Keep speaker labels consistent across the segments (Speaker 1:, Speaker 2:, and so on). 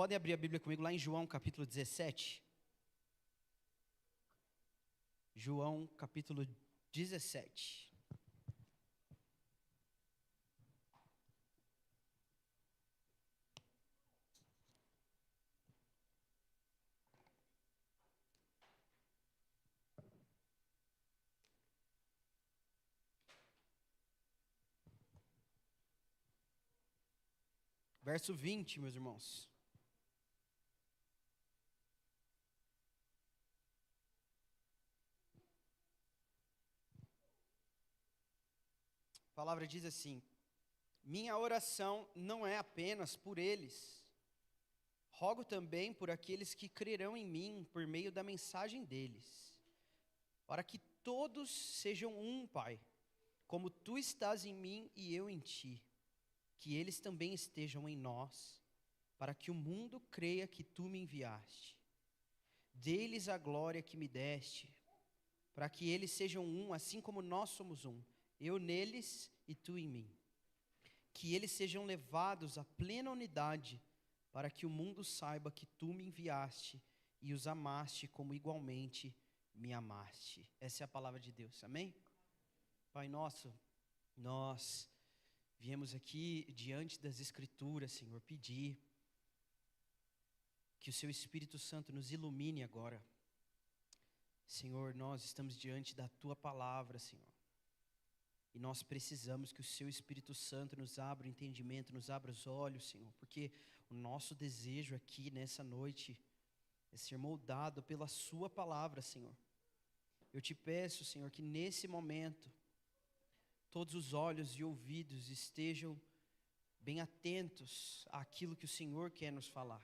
Speaker 1: podem abrir a Bíblia comigo lá em João capítulo 17? João capítulo 17. Verso 20, meus irmãos. A palavra diz assim: minha oração não é apenas por eles. Rogo também por aqueles que crerão em mim por meio da mensagem deles, para que todos sejam um, Pai, como tu estás em mim e eu em ti, que eles também estejam em nós, para que o mundo creia que tu me enviaste. Dê-lhes a glória que me deste, para que eles sejam um, assim como nós somos um, eu neles e tu em mim. Que eles sejam levados à plena unidade, para que o mundo saiba que tu me enviaste e os amaste como igualmente me amaste. Essa é a palavra de Deus, amém? Pai nosso, nós viemos aqui diante das Escrituras, Senhor, pedir que o Seu Espírito Santo nos ilumine agora. Senhor, nós estamos diante da Tua palavra, Senhor. E nós precisamos que o Seu Espírito Santo nos abra o entendimento, nos abra os olhos, Senhor, porque o nosso desejo aqui nessa noite é ser moldado pela Sua palavra, Senhor. Eu te peço, Senhor, que nesse momento todos os olhos e ouvidos estejam bem atentos àquilo que o Senhor quer nos falar.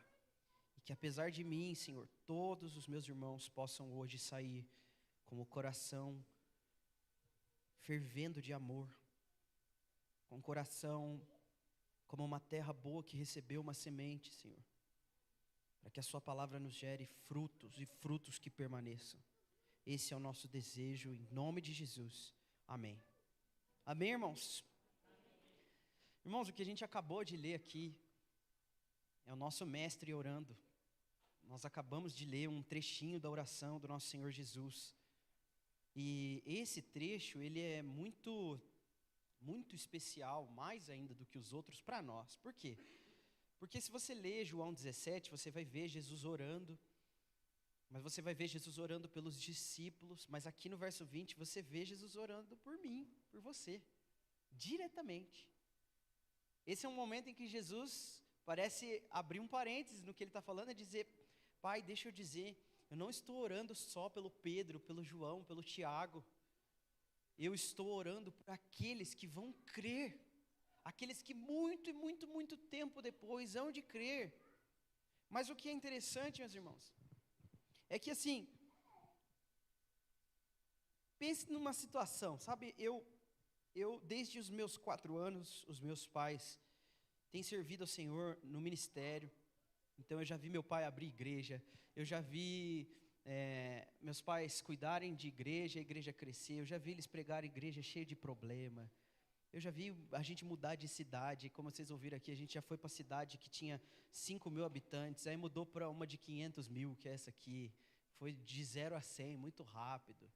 Speaker 1: E que apesar de mim, Senhor, todos os meus irmãos possam hoje sair com o coração fervendo de amor, com o coração como uma terra boa que recebeu uma semente, Senhor, para que a Sua palavra nos gere frutos e frutos que permaneçam. Esse é o nosso desejo, em nome de Jesus. Amém. Amém, irmãos? Irmãos, o que a gente acabou de ler aqui é o nosso mestre orando. Nós acabamos de ler um trechinho da oração do nosso Senhor Jesus. E esse trecho, ele é muito especial, mais ainda do que os outros para nós. Por quê? Porque se você ler João 17, você vai ver Jesus orando, mas você vai ver Jesus orando pelos discípulos, mas aqui no verso 20 você vê Jesus orando por mim, por você, diretamente. Esse é um momento em que Jesus parece abrir um parênteses no que ele está falando, é dizer: Pai, deixa eu dizer, eu não estou orando só pelo Pedro, pelo João, pelo Tiago. Eu estou orando por aqueles que vão crer. Aqueles que muito tempo depois hão de crer. Mas o que é interessante, meus irmãos, é que assim, pense numa situação, sabe, eu desde os meus 4 anos, os meus pais têm servido ao Senhor no ministério. Então eu já vi meu pai abrir igreja, eu já vi meus pais cuidarem de igreja, a igreja crescer, eu já vi eles pregarem igreja cheia de problema, eu já vi a gente mudar de cidade, como vocês ouviram aqui, a gente já foi para a cidade que tinha 5.000 habitantes, aí mudou para uma de 500.000, que é essa aqui, foi de 0 a 100, muito rápido,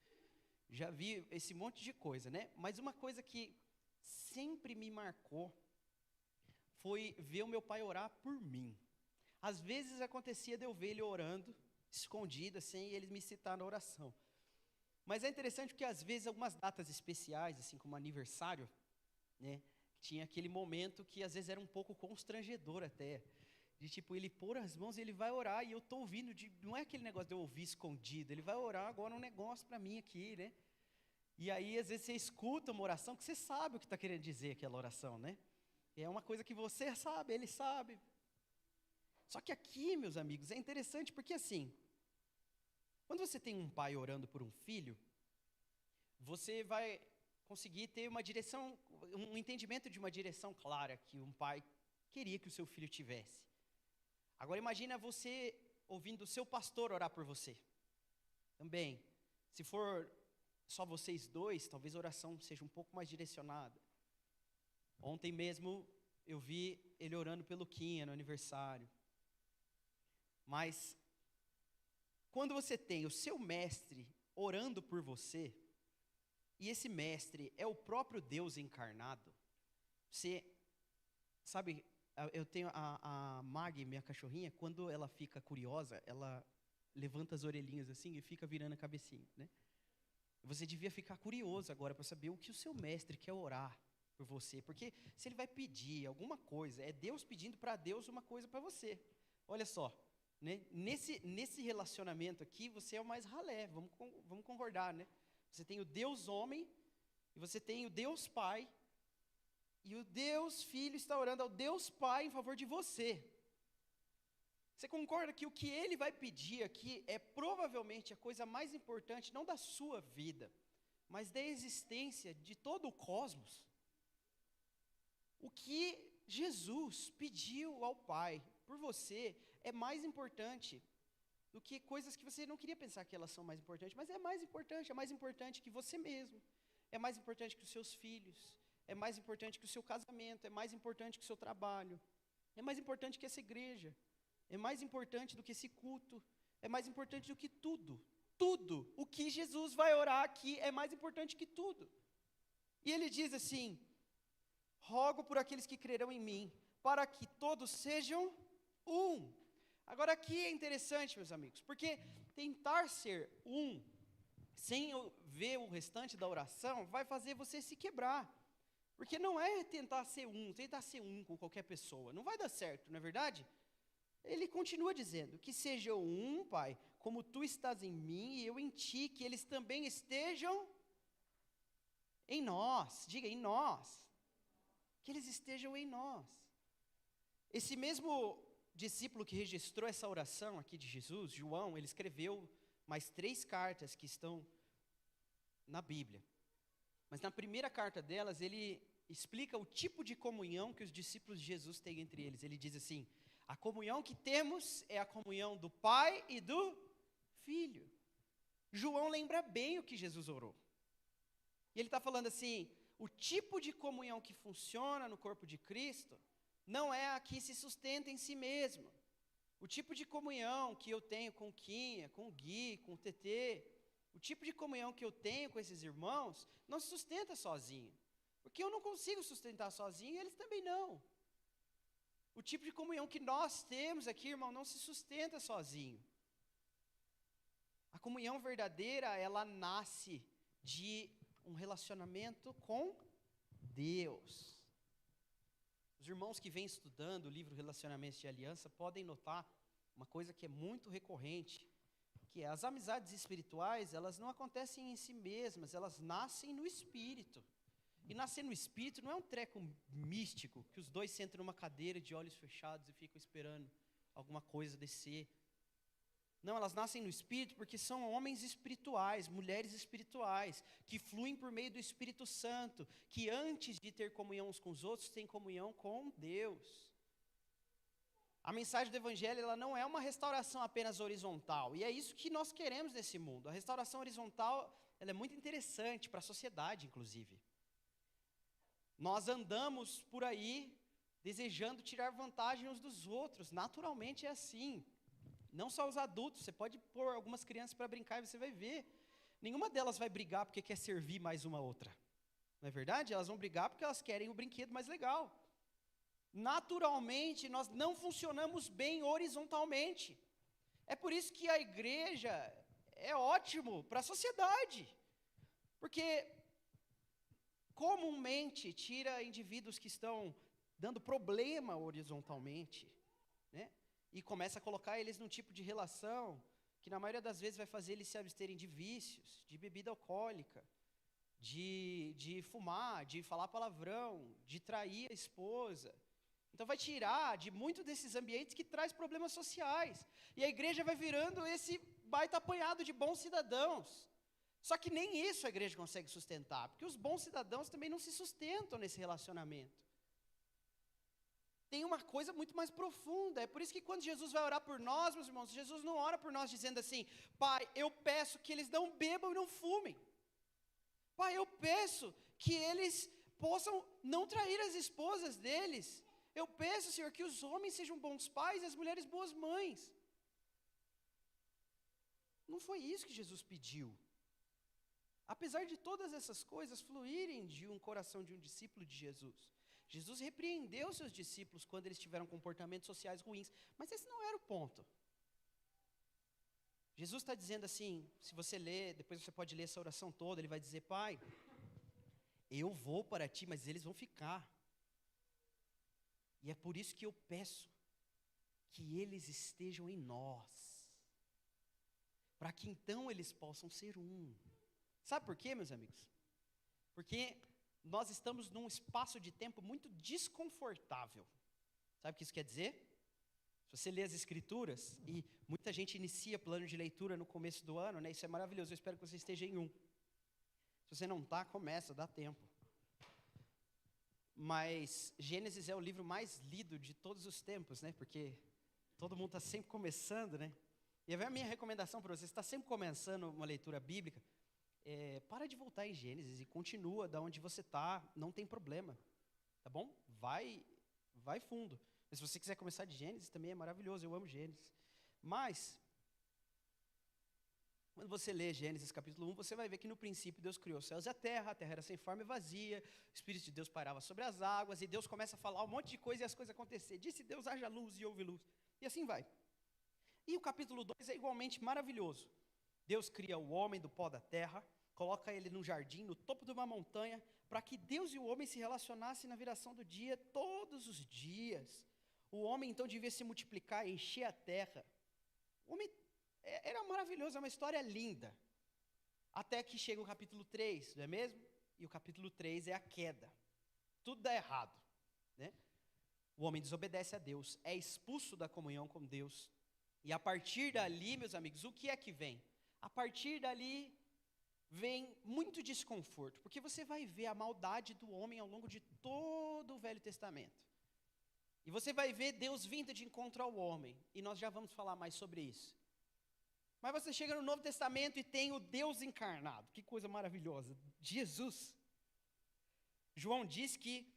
Speaker 1: já vi esse monte de coisa, né? Mas uma coisa que sempre me marcou foi ver o meu pai orar por mim. Às vezes acontecia de eu ver ele orando, escondido assim, e ele me citar na oração. Mas é interessante porque às vezes algumas datas especiais, assim como aniversário, né, tinha aquele momento que às vezes era um pouco constrangedor até, de tipo, ele pôr as mãos e ele vai orar, e eu estou ouvindo, não é aquele negócio de eu ouvir escondido, ele vai orar agora um negócio para mim aqui, né? E aí às vezes você escuta uma oração que você sabe o que está querendo dizer aquela oração, né? E é uma coisa que você sabe, ele sabe. Só que aqui, meus amigos, é interessante porque assim, quando você tem um pai orando por um filho, você vai conseguir ter uma direção, um entendimento de uma direção clara que um pai queria que o seu filho tivesse. Agora imagina você ouvindo o seu pastor orar por você. Também, se for só vocês dois, talvez a oração seja um pouco mais direcionada. Ontem mesmo eu vi ele orando pelo Quinha no aniversário. Mas quando você tem o seu mestre orando por você, e esse mestre é o próprio Deus encarnado, você sabe, eu tenho a Mag, minha cachorrinha, quando ela fica curiosa, ela levanta as orelhinhas assim e fica virando a cabecinha, né? Você devia ficar curioso agora para saber o que o seu mestre quer orar por você, porque se ele vai pedir alguma coisa, é Deus pedindo para Deus uma coisa para você. Olha só, né? Nesse relacionamento aqui, você é o mais ralé, vamos concordar, né? Você tem o Deus homem, e você tem o Deus Pai, e o Deus Filho está orando ao Deus Pai em favor de você. Você concorda que o que ele vai pedir aqui é provavelmente a coisa mais importante, não da sua vida, mas da existência de todo o cosmos? O que Jesus pediu ao Pai por você é mais importante do que coisas que você não queria pensar que elas são mais importantes, mas é mais importante que você mesmo, é mais importante que os seus filhos, é mais importante que o seu casamento, é mais importante que o seu trabalho, é mais importante que essa igreja, é mais importante do que esse culto, é mais importante do que tudo. Tudo o que Jesus vai orar aqui é mais importante que tudo. E ele diz assim: rogo por aqueles que crerão em mim, para que todos sejam um. Agora aqui é interessante, meus amigos, porque tentar ser um, sem ver o restante da oração, vai fazer você se quebrar. Porque não é tentar ser um com qualquer pessoa, não vai dar certo, não é verdade? Ele continua dizendo, que sejam um, Pai, como tu estás em mim e eu em ti, que eles também estejam em nós, diga em nós, que eles estejam em nós. Esse mesmo discípulo que registrou essa oração aqui de Jesus, João, ele escreveu mais 3 cartas que estão na Bíblia. Mas na primeira carta delas, ele explica o tipo de comunhão que os discípulos de Jesus têm entre eles. Ele diz assim: a comunhão que temos é a comunhão do Pai e do Filho. João lembra bem o que Jesus orou. E ele está falando assim, o tipo de comunhão que funciona no corpo de Cristo não é a que se sustenta em si mesmo. O tipo de comunhão que eu tenho com o Quinha, com o Gui, com o TT, o tipo de comunhão que eu tenho com esses irmãos não se sustenta sozinho. Porque eu não consigo sustentar sozinho e eles também não. O tipo de comunhão que nós temos aqui, irmão, não se sustenta sozinho. A comunhão verdadeira, ela nasce de um relacionamento com Deus. Os irmãos que vêm estudando o livro Relacionamentos de Aliança podem notar uma coisa que é muito recorrente, que é as amizades espirituais, elas não acontecem em si mesmas, elas nascem no Espírito. E nascer no Espírito não é um treco místico, que os dois sentam numa cadeira de olhos fechados e ficam esperando alguma coisa descer. Não, elas nascem no Espírito porque são homens espirituais, mulheres espirituais, que fluem por meio do Espírito Santo, que antes de ter comunhão uns com os outros, têm comunhão com Deus. A mensagem do Evangelho, ela não é uma restauração apenas horizontal, e é isso que nós queremos nesse mundo. A restauração horizontal, ela é muito interessante para a sociedade, inclusive. Nós andamos por aí desejando tirar vantagem uns dos outros, naturalmente é assim. Não só os adultos, você pode pôr algumas crianças para brincar e você vai ver. Nenhuma delas vai brigar porque quer servir mais uma outra. Não é verdade? Elas vão brigar porque elas querem o brinquedo mais legal. Naturalmente, nós não funcionamos bem horizontalmente. É por isso que a igreja é ótimo para a sociedade. Porque comumente tira indivíduos que estão dando problema horizontalmente, né? E começa a colocar eles num tipo de relação que na maioria das vezes vai fazer eles se absterem de vícios, de bebida alcoólica, de fumar, de falar palavrão, de trair a esposa. Então vai tirar de muitos desses ambientes que traz problemas sociais. E a igreja vai virando esse baita apanhado de bons cidadãos. Só que nem isso a igreja consegue sustentar, porque os bons cidadãos também não se sustentam nesse relacionamento. Tem uma coisa muito mais profunda, é por isso que quando Jesus vai orar por nós, meus irmãos, Jesus não ora por nós dizendo assim: Pai, eu peço que eles não bebam e não fumem. Pai, eu peço que eles possam não trair as esposas deles. Eu peço, Senhor, que os homens sejam bons pais e as mulheres boas mães. Não foi isso que Jesus pediu. Apesar de todas essas coisas fluírem de um coração de um discípulo de Jesus, Jesus repreendeu seus discípulos quando eles tiveram comportamentos sociais ruins, mas esse não era o ponto. Jesus está dizendo assim, se você ler, depois você pode ler essa oração toda, ele vai dizer: Pai, eu vou para ti, mas eles vão ficar. E é por isso que eu peço que eles estejam em nós, para que então eles possam ser um. Sabe por quê, meus amigos? Porque nós estamos num espaço de tempo muito desconfortável. Sabe o que isso quer dizer? Se você lê as escrituras, e muita gente inicia plano de leitura no começo do ano, né? Isso é maravilhoso, eu espero que você esteja em um. Se você não está, começa, dá tempo. Mas Gênesis é o livro mais lido de todos os tempos, né? Porque todo mundo está sempre começando, né? E a minha recomendação para você, se está sempre começando uma leitura bíblica, para de voltar em Gênesis e continua da onde você está, não tem problema, tá bom? Vai fundo. Mas se você quiser começar de Gênesis, também é maravilhoso, eu amo Gênesis. Mas, quando você lê Gênesis capítulo 1, você vai ver que no princípio Deus criou os céus e a terra era sem forma e vazia, o Espírito de Deus pairava sobre as águas, e Deus começa a falar um monte de coisa e as coisas acontecer. Disse Deus: haja luz, e houve luz. E assim vai. E o capítulo 2 é igualmente maravilhoso. Deus cria o homem do pó da terra, coloca ele num jardim, no topo de uma montanha, para que Deus e o homem se relacionassem na viração do dia, todos os dias. O homem então devia se multiplicar, encher a terra. O homem era maravilhoso, é uma história linda. Até que chega o capítulo 3, não é mesmo? E o capítulo 3 é a queda. Tudo dá errado, né? O homem desobedece a Deus, é expulso da comunhão com Deus. E a partir dali, meus amigos, o que é que vem? A partir dali vem muito desconforto, porque você vai ver a maldade do homem ao longo de todo o Velho Testamento. E você vai ver Deus vindo de encontro ao homem, e nós já vamos falar mais sobre isso. Mas você chega no Novo Testamento e tem o Deus encarnado, que coisa maravilhosa, Jesus. João diz que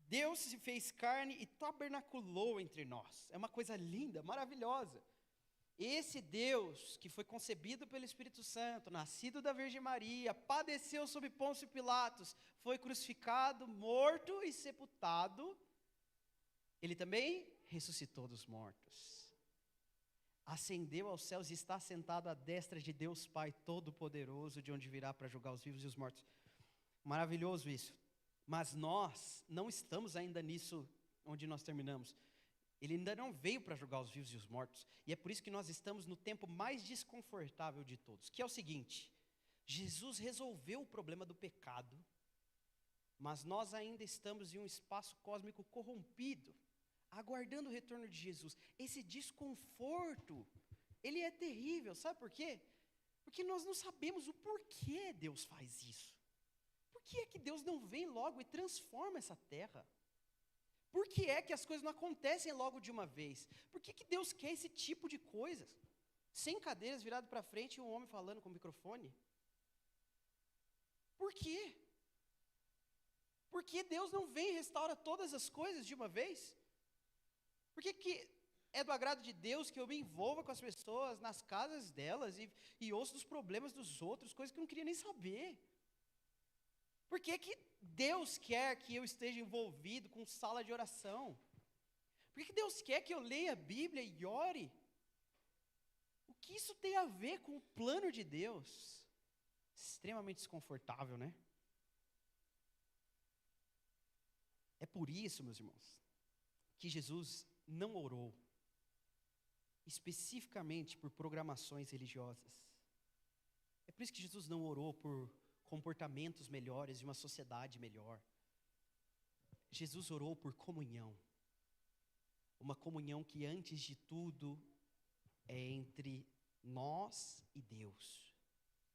Speaker 1: Deus se fez carne e tabernaculou entre nós. É uma coisa linda, maravilhosa. Esse Deus que foi concebido pelo Espírito Santo, nascido da Virgem Maria, padeceu sob Pôncio Pilatos, foi crucificado, morto e sepultado, ele também ressuscitou dos mortos. Ascendeu aos céus e está sentado à destra de Deus Pai Todo-Poderoso, de onde virá para julgar os vivos e os mortos. Maravilhoso isso. Mas nós não estamos ainda nisso onde nós terminamos. Ele ainda não veio para julgar os vivos e os mortos. E é por isso que nós estamos no tempo mais desconfortável de todos, que é o seguinte: Jesus resolveu o problema do pecado, mas nós ainda estamos em um espaço cósmico corrompido, aguardando o retorno de Jesus. Esse desconforto, ele é terrível, sabe por quê? Porque nós não sabemos o porquê Deus faz isso. Por que é que Deus não vem logo e transforma essa terra? Por que é que as coisas não acontecem logo de uma vez? Por que Deus quer esse tipo de coisas? Sem cadeiras, virado para frente e um homem falando com o microfone? Por quê? Por que Deus não vem e restaura todas as coisas de uma vez? Por que é do agrado de Deus que eu me envolva com as pessoas, nas casas delas, e ouço dos problemas dos outros, coisas que eu não queria nem saber? Por que Deus quer que eu esteja envolvido com sala de oração? Por que Deus quer que eu leia a Bíblia e ore? O que isso tem a ver com o plano de Deus? Extremamente desconfortável, né? É por isso, meus irmãos, que Jesus não orou especificamente por programações religiosas. É por isso que Jesus não orou por comportamentos melhores e uma sociedade melhor. Jesus orou por comunhão. Uma comunhão que, antes de tudo, é entre nós e Deus.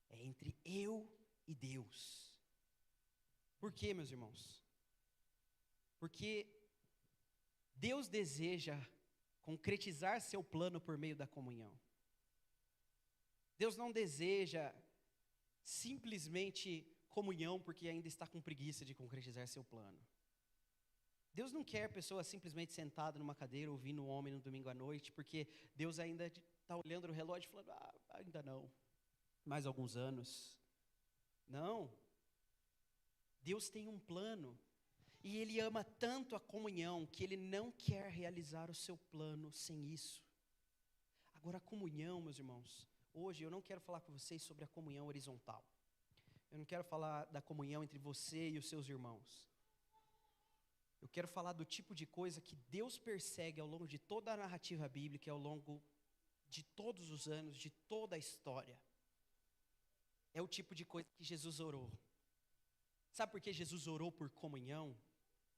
Speaker 1: É entre eu e Deus. Por quê, meus irmãos? Porque Deus deseja concretizar seu plano por meio da comunhão. Deus não deseja simplesmente comunhão porque ainda está com preguiça de concretizar seu plano. Deus não quer pessoa simplesmente sentada numa cadeira ouvindo um homem no domingo à noite, porque Deus ainda está olhando no relógio e falando, ainda não, mais alguns anos. Não. Deus tem um plano, e Ele ama tanto a comunhão, que Ele não quer realizar o seu plano sem isso. Agora, a comunhão, meus irmãos, hoje eu não quero falar com vocês sobre a comunhão horizontal. Eu não quero falar da comunhão entre você e os seus irmãos. Eu quero falar do tipo de coisa que Deus persegue ao longo de toda a narrativa bíblica, ao longo de todos os anos, de toda a história. É o tipo de coisa que Jesus orou. Sabe por que Jesus orou por comunhão?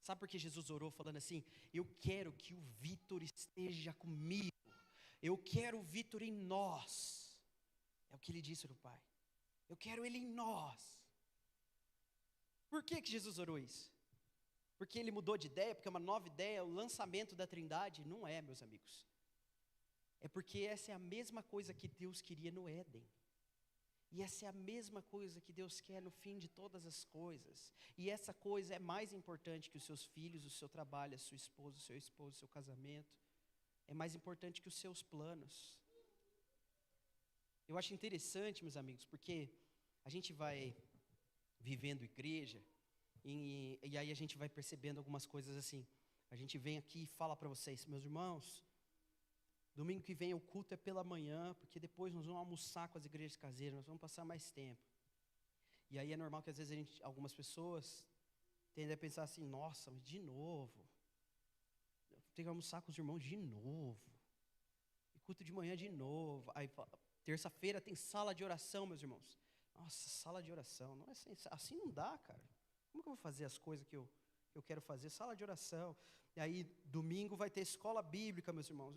Speaker 1: Sabe por que Jesus orou falando assim, eu quero que o Vitor esteja comigo. Eu quero o Vitor em nós. É o que ele disse para o Pai. Eu quero ele em nós. Por que Jesus orou isso? Porque ele mudou de ideia, porque é uma nova ideia, o lançamento da Trindade? Não é, meus amigos. É porque essa é a mesma coisa que Deus queria no Éden. E essa é a mesma coisa que Deus quer no fim de todas as coisas. E essa coisa é mais importante que os seus filhos, o seu trabalho, a sua esposa, o seu esposo, o seu casamento. É mais importante que os seus planos. Eu acho interessante, meus amigos, porque a gente vai vivendo igreja, e aí a gente vai percebendo algumas coisas assim. A gente vem aqui e fala para vocês, meus irmãos, domingo que vem o culto é pela manhã, porque depois nós vamos almoçar com as igrejas caseiras, nós vamos passar mais tempo. E aí é normal que às vezes algumas pessoas tendem a pensar assim, nossa, mas de novo, eu tenho que almoçar com os irmãos de novo, e culto de manhã de novo. Aí terça-feira tem sala de oração, meus irmãos. Nossa, sala de oração, não é assim não dá, cara. Como que eu vou fazer as coisas que eu quero fazer? Sala de oração. E aí, domingo vai ter escola bíblica, meus irmãos.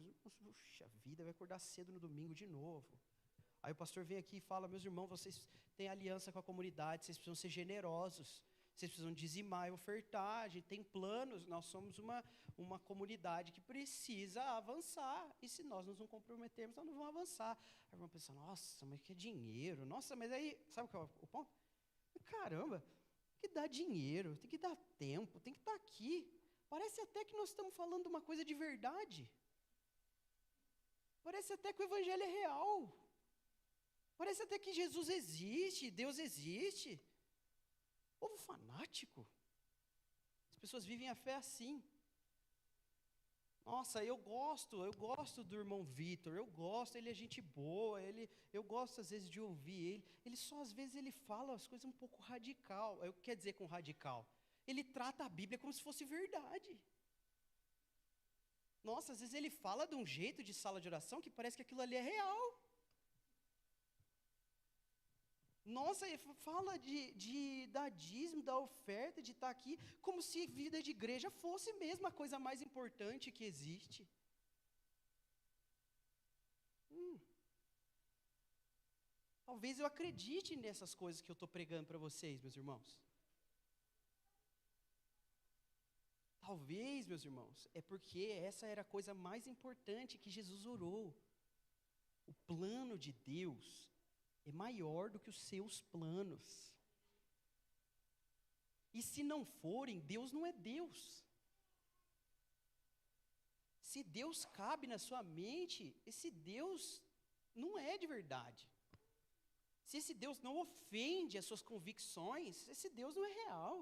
Speaker 1: Puxa vida, vai acordar cedo no domingo de novo. Aí o pastor vem aqui e fala, meus irmãos, vocês têm aliança com a comunidade, vocês precisam ser generosos. Vocês precisam dizimar e ofertar, a gente tem planos, nós somos uma comunidade que precisa avançar. E se nós nos não comprometermos, nós não vamos avançar. Aí o irmão pensa, nossa, mas que é dinheiro. Nossa, mas aí, sabe qual é o ponto? Caramba, tem que dar dinheiro, tem que dar tempo, tem que estar aqui. Parece até que nós estamos falando uma coisa de verdade. Parece até que o evangelho é real. Parece até que Jesus existe, Deus existe. Povo fanático. As pessoas vivem a fé assim. Nossa, eu gosto do irmão Vitor, ele é gente boa, eu gosto às vezes de ouvir ele. Ele só às vezes ele fala as coisas um pouco radical. O que quer dizer com radical? Ele trata a Bíblia como se fosse verdade. Nossa, às vezes ele fala de um jeito de sala de oração que parece que aquilo ali é real. Nossa, ele fala de dar dízimo, da oferta, de estar aqui, como se vida de igreja fosse mesmo a coisa mais importante que existe. Talvez eu acredite nessas coisas que eu estou pregando para vocês, meus irmãos. Talvez, meus irmãos, é porque essa era a coisa mais importante que Jesus orou. O plano de Deus é maior do que os seus planos. E se não forem, Deus não é Deus. Se Deus cabe na sua mente, esse Deus não é de verdade. Se esse Deus não ofende as suas convicções, esse Deus não é real.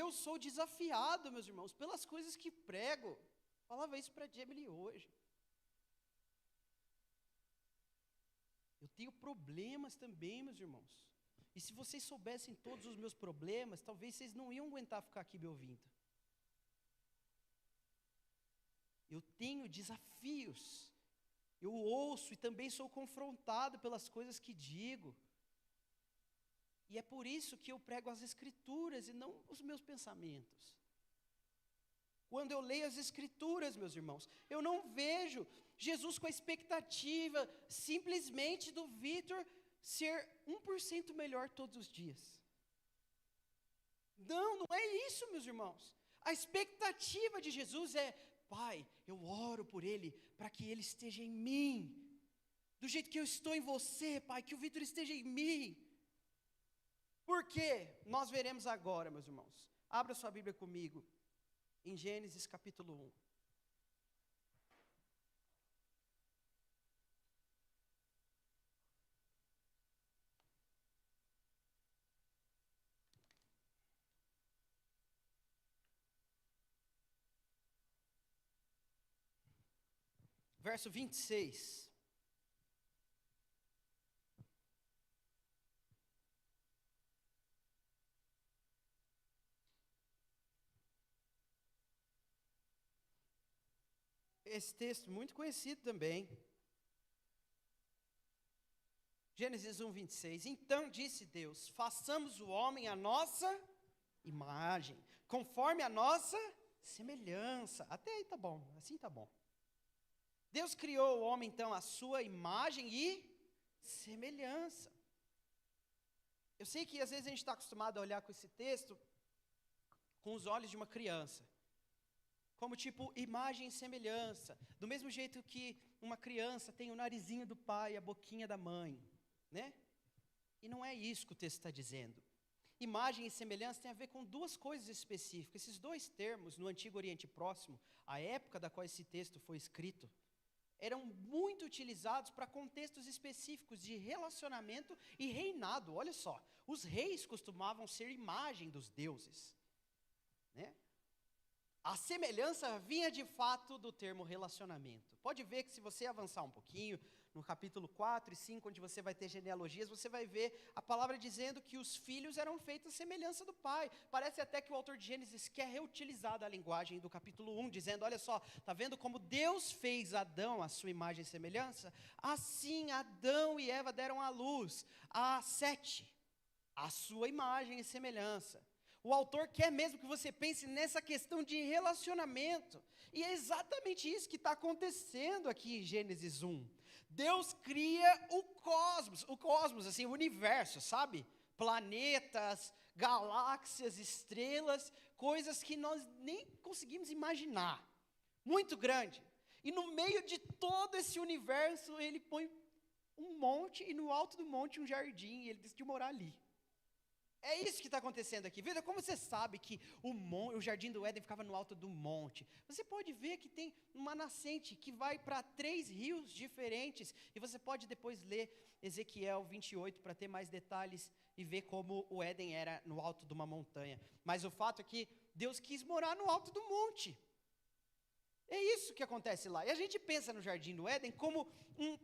Speaker 1: Eu sou desafiado, meus irmãos, pelas coisas que prego. Falava isso para a Jamily hoje. Eu tenho problemas também, meus irmãos. E se vocês soubessem todos os meus problemas, talvez vocês não iam aguentar ficar aqui me ouvindo. Eu tenho desafios. Eu ouço e também sou confrontado pelas coisas que digo. E é por isso que eu prego as Escrituras e não os meus pensamentos. Quando eu leio as Escrituras, meus irmãos, eu não vejo Jesus com a expectativa simplesmente do Vitor ser 1% melhor todos os dias. Não é isso, meus irmãos. A expectativa de Jesus é, Pai, eu oro por ele, para que ele esteja em mim. Do jeito que eu estou em você, Pai, que o Vitor esteja em mim. Por quê? Nós veremos agora, meus irmãos. Abra sua Bíblia comigo, em Gênesis capítulo 1. Verso 26. Esse texto muito conhecido também. Gênesis 1, 26. Então disse Deus: façamos o homem à nossa imagem, conforme a nossa semelhança. Até aí tá bom, assim tá bom. Deus criou o homem, então, à sua imagem e semelhança. Eu sei que às vezes a gente está acostumado a olhar com esse texto com os olhos de uma criança. Como tipo, imagem e semelhança. Do mesmo jeito que uma criança tem o narizinho do pai, a boquinha da mãe, né? E não é isso que o texto está dizendo. Imagem e semelhança tem a ver com duas coisas específicas. Esses dois termos, no Antigo Oriente Próximo, a época da qual esse texto foi escrito, eram muito utilizados para contextos específicos de relacionamento e reinado. Olha só, os reis costumavam ser imagem dos deuses, né? A semelhança vinha de fato do termo relacionamento. Pode ver que se você avançar um pouquinho, no capítulo 4 e 5, onde você vai ter genealogias, você vai ver a palavra dizendo que os filhos eram feitos à semelhança do pai. Parece até que o autor de Gênesis quer reutilizar a linguagem do capítulo 1, dizendo, olha só, está vendo como Deus fez Adão à sua imagem e semelhança? Assim Adão e Eva deram à luz a Sete, à sua imagem e semelhança. O autor quer mesmo que você pense nessa questão de relacionamento. E é exatamente isso que está acontecendo aqui em Gênesis 1. Deus cria o cosmos, assim, o universo, sabe? Planetas, galáxias, estrelas, coisas que nós nem conseguimos imaginar. Muito grande. E no meio de todo esse universo, ele põe um monte, e no alto do monte um jardim, e ele decidiu morar ali. É isso que está acontecendo aqui. Veja como você sabe que o jardim do Éden ficava no alto do monte. Você pode ver que tem uma nascente que vai para 3 rios diferentes. E você pode depois ler Ezequiel 28 para ter mais detalhes e ver como o Éden era no alto de uma montanha. Mas o fato é que Deus quis morar no alto do monte. É isso que acontece lá. E a gente pensa no jardim do Éden como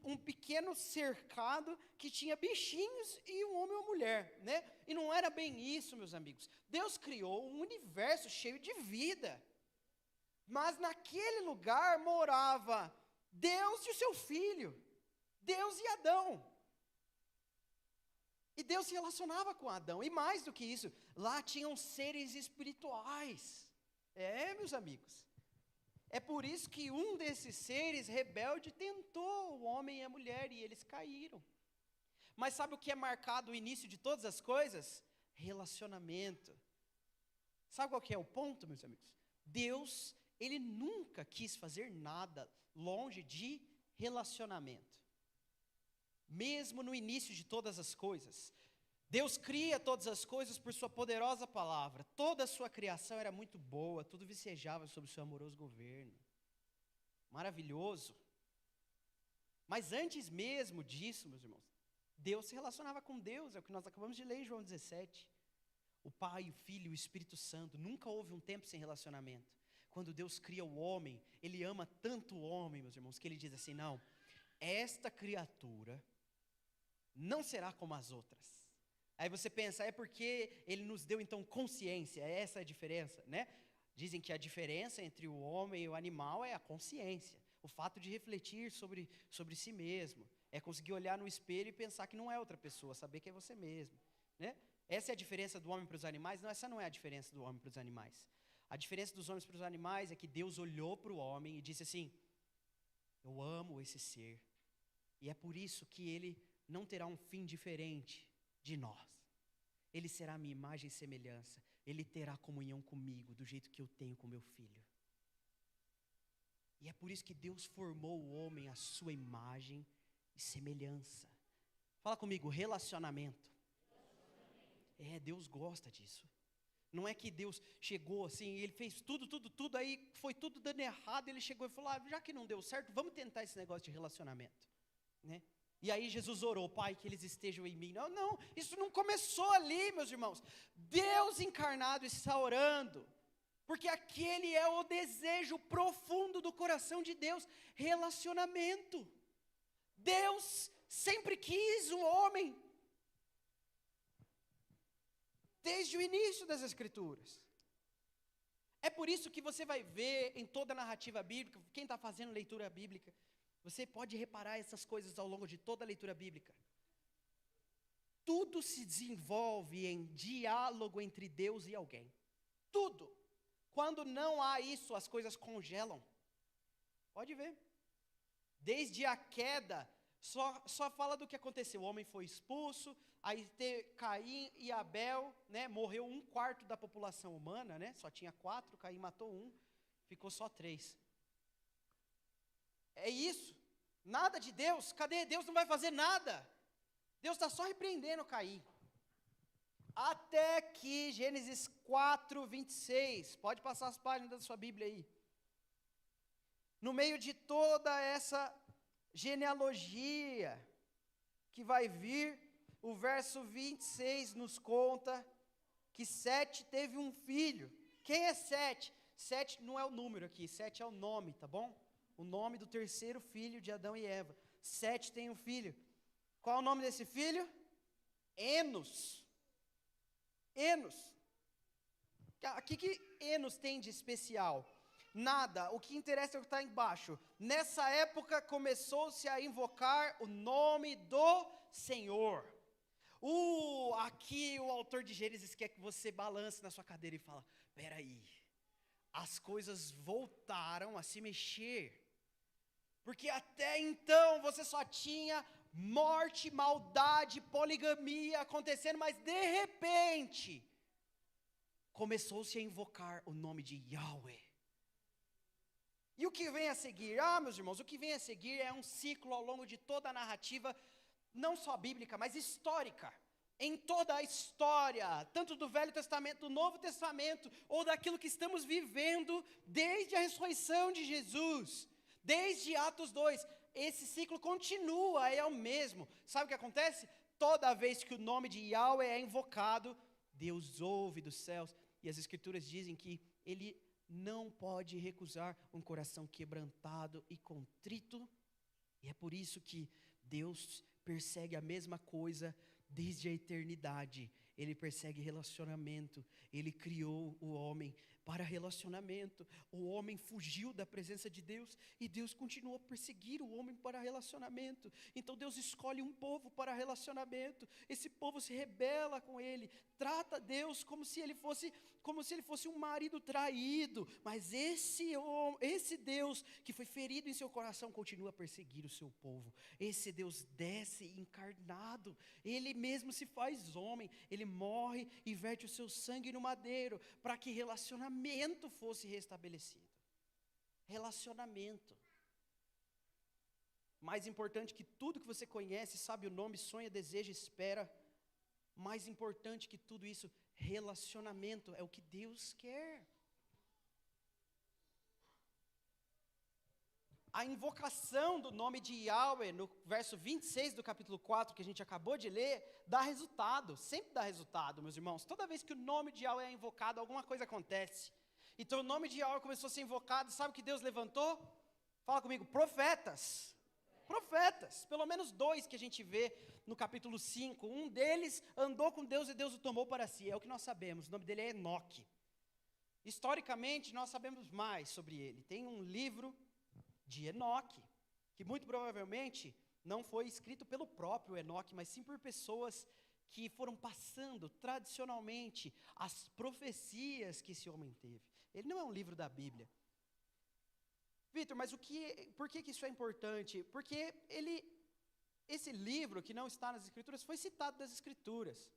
Speaker 1: um pequeno cercado que tinha bichinhos e um homem e uma mulher, né? E não era bem isso, meus amigos. Deus criou um universo cheio de vida. Mas naquele lugar morava Deus e o seu filho. Deus e Adão. E Deus se relacionava com Adão. E mais do que isso, lá tinham seres espirituais. Meus amigos. É por isso que um desses seres rebelde tentou o homem e a mulher e eles caíram. Mas sabe o que é marcado o início de todas as coisas? Relacionamento. Sabe qual que é o ponto, meus amigos? Deus, ele nunca quis fazer nada longe de relacionamento. Mesmo no início de todas as coisas. Deus cria todas as coisas por sua poderosa palavra. Toda a sua criação era muito boa, tudo vicejava sob o seu amoroso governo. Maravilhoso. Mas antes mesmo disso, meus irmãos, Deus se relacionava com Deus, é o que nós acabamos de ler em João 17. O Pai, o Filho e o Espírito Santo, nunca houve um tempo sem relacionamento. Quando Deus cria o homem, Ele ama tanto o homem, meus irmãos, que Ele diz assim, não, esta criatura não será como as outras. Aí você pensa, é porque ele nos deu então consciência, essa é a diferença, né? Dizem que a diferença entre o homem e o animal é a consciência, o fato de refletir sobre si mesmo, é conseguir olhar no espelho e pensar que não é outra pessoa, saber que é você mesmo, né? Essa é a diferença do homem para os animais? Não, essa não é a diferença do homem para os animais. A diferença dos homens para os animais é que Deus olhou para o homem e disse assim, eu amo esse ser, e é por isso que ele não terá um fim diferente de nós. Ele será a minha imagem e semelhança. Ele terá comunhão comigo, do jeito que eu tenho com meu filho. E é por isso que Deus formou o homem à sua imagem e semelhança. Fala comigo, relacionamento. Deus gosta disso. Não é que Deus chegou assim, ele fez tudo, aí foi tudo dando errado, ele chegou e falou, já que não deu certo, vamos tentar esse negócio de relacionamento, né? E aí Jesus orou, Pai, que eles estejam em mim. Não, isso não começou ali, meus irmãos. Deus encarnado está orando, porque aquele é o desejo profundo do coração de Deus, relacionamento. Deus sempre quis um homem, desde o início das Escrituras. É por isso que você vai ver em toda a narrativa bíblica, quem está fazendo leitura bíblica, você pode reparar essas coisas ao longo de toda a leitura bíblica. Tudo se desenvolve em diálogo entre Deus e alguém. Tudo. Quando não há isso, as coisas congelam. Pode ver. Desde a queda, só fala do que aconteceu. O homem foi expulso, aí Caim e Abel, né, morreu 1/4 da população humana, né, só tinha 4, Caim matou 1, ficou só 3. É isso, nada de Deus, cadê? Deus não vai fazer nada, Deus está só repreendendo Caim. Até que Gênesis 4:26, pode passar as páginas da sua Bíblia aí. No meio de toda essa genealogia que vai vir, o verso 26 nos conta que Sete teve um filho. Quem é Sete? Sete não é o número aqui, Sete é o nome, tá bom? O nome do terceiro filho de Adão e Eva. Sete tem um filho. Qual é o nome desse filho? Enos. Enos. O que Enos tem de especial? Nada, o que interessa é o que está embaixo. Nessa época começou-se a invocar o nome do Senhor. Aqui o autor de Gênesis quer que você balance na sua cadeira e fala, peraí, as coisas voltaram a se mexer. Porque até então você só tinha morte, maldade, poligamia acontecendo, mas de repente começou-se a invocar o nome de Yahweh. E o que vem a seguir? Meus irmãos, o que vem a seguir é um ciclo ao longo de toda a narrativa, não só bíblica, mas histórica. Em toda a história, tanto do Velho Testamento, do Novo Testamento, ou daquilo que estamos vivendo desde a ressurreição de Jesus, desde Atos 2, esse ciclo continua, é o mesmo. Sabe o que acontece? Toda vez que o nome de Yahweh é invocado, Deus ouve dos céus, e as Escrituras dizem que Ele não pode recusar um coração quebrantado e contrito, e é por isso que Deus persegue a mesma coisa desde a eternidade. Ele persegue relacionamento, Ele criou o homem para relacionamento. O homem fugiu da presença de Deus e Deus continuou a perseguir o homem para relacionamento. Então Deus escolhe um povo para relacionamento. Esse povo se rebela com Ele, trata Deus como se ele fosse um marido traído. Mas esse Deus que foi ferido em seu coração continua a perseguir o seu povo. Esse Deus desce encarnado, Ele mesmo se faz homem, Ele morre e verte o seu sangue no madeiro para que relacionamento fosse restabelecido. Relacionamento. Mais importante que tudo que você conhece, sabe o nome, sonha, deseja, espera. Mais importante que tudo isso, relacionamento. É o que Deus quer. A invocação do nome de Yahweh, no verso 26 do capítulo 4, que a gente acabou de ler, dá resultado, sempre dá resultado, meus irmãos. Toda vez que o nome de Yahweh é invocado, alguma coisa acontece. Então o nome de Yahweh começou a ser invocado, sabe o que Deus levantou? Fala comigo, profetas. Profetas, pelo menos 2 que a gente vê no capítulo 5. Um deles andou com Deus e Deus o tomou para si, é o que nós sabemos, o nome dele é Enoque. Historicamente, nós sabemos mais sobre ele. Tem um livro de Enoque, que muito provavelmente não foi escrito pelo próprio Enoque, mas sim por pessoas que foram passando tradicionalmente as profecias que esse homem teve. Ele não é um livro da Bíblia. Vitor, mas por que isso é importante? Porque esse livro que não está nas Escrituras foi citado das Escrituras.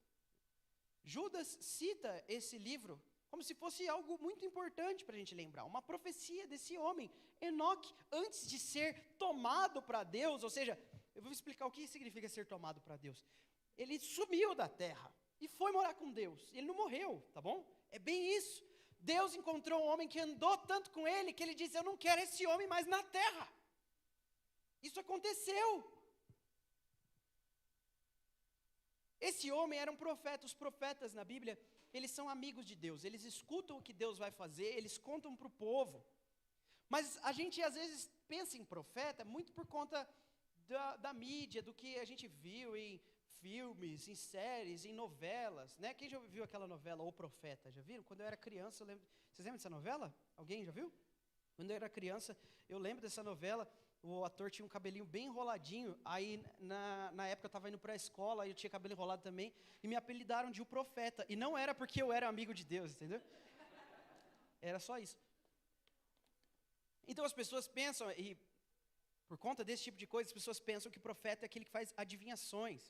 Speaker 1: Judas cita esse livro como se fosse algo muito importante para a gente lembrar, uma profecia desse homem, Enoque, antes de ser tomado para Deus, ou seja, eu vou explicar o que significa ser tomado para Deus. Ele sumiu da terra, e foi morar com Deus. Ele não morreu, tá bom? É bem isso. Deus encontrou um homem que andou tanto com ele, que ele disse, eu não quero esse homem mais na terra. Isso aconteceu. Esse homem era um profeta. Os profetas na Bíblia, eles são amigos de Deus. Eles escutam o que Deus vai fazer, eles contam para o povo. Mas a gente às vezes pensa em profeta muito por conta da mídia, do que a gente viu em filmes, em séries, em novelas, né? Quem já viu aquela novela O Profeta? Já viram? Quando eu era criança, eu lembro. Vocês lembram dessa novela? Alguém já viu? Quando eu era criança, eu lembro dessa novela. O ator tinha um cabelinho bem enroladinho. Aí, na época, eu estava indo para a escola, aí eu tinha cabelo enrolado também, e me apelidaram de O Profeta. E não era porque eu era amigo de Deus, entendeu? Era só isso. Então as pessoas pensam, e por conta desse tipo de coisa, as pessoas pensam que o profeta é aquele que faz adivinhações.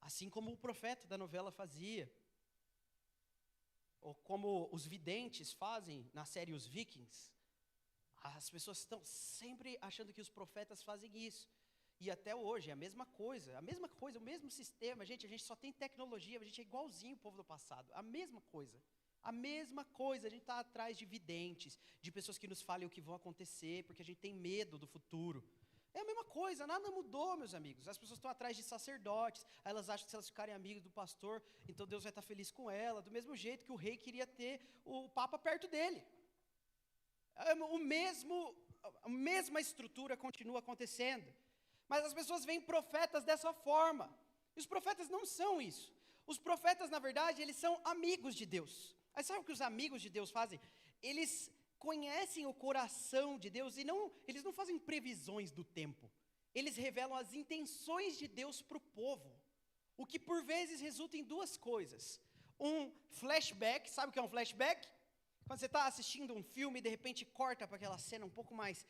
Speaker 1: Assim como o profeta da novela fazia. Ou como os videntes fazem na série Os Vikings. As pessoas estão sempre achando que os profetas fazem isso. E até hoje é a mesma coisa, o mesmo sistema. A gente só tem tecnologia, a gente é igualzinho o povo do passado. A mesma coisa, a gente está atrás de videntes, de pessoas que nos falem o que vão acontecer, porque a gente tem medo do futuro. É a mesma coisa, nada mudou, meus amigos. As pessoas estão atrás de sacerdotes, aí elas acham que se elas ficarem amigas do pastor, então Deus vai estar feliz com ela, do mesmo jeito que o rei queria ter o papa perto dele. A mesma estrutura continua acontecendo. Mas as pessoas veem profetas dessa forma. E os profetas não são isso. Os profetas, na verdade, eles são amigos de Deus. Aí sabe o que os amigos de Deus fazem? Eles conhecem o coração de Deus e eles não fazem previsões do tempo. Eles revelam as intenções de Deus para o povo. O que por vezes resulta em duas coisas. Um flashback, sabe o que é um flashback? Quando você está assistindo um filme e de repente corta para aquela cena um pouco mais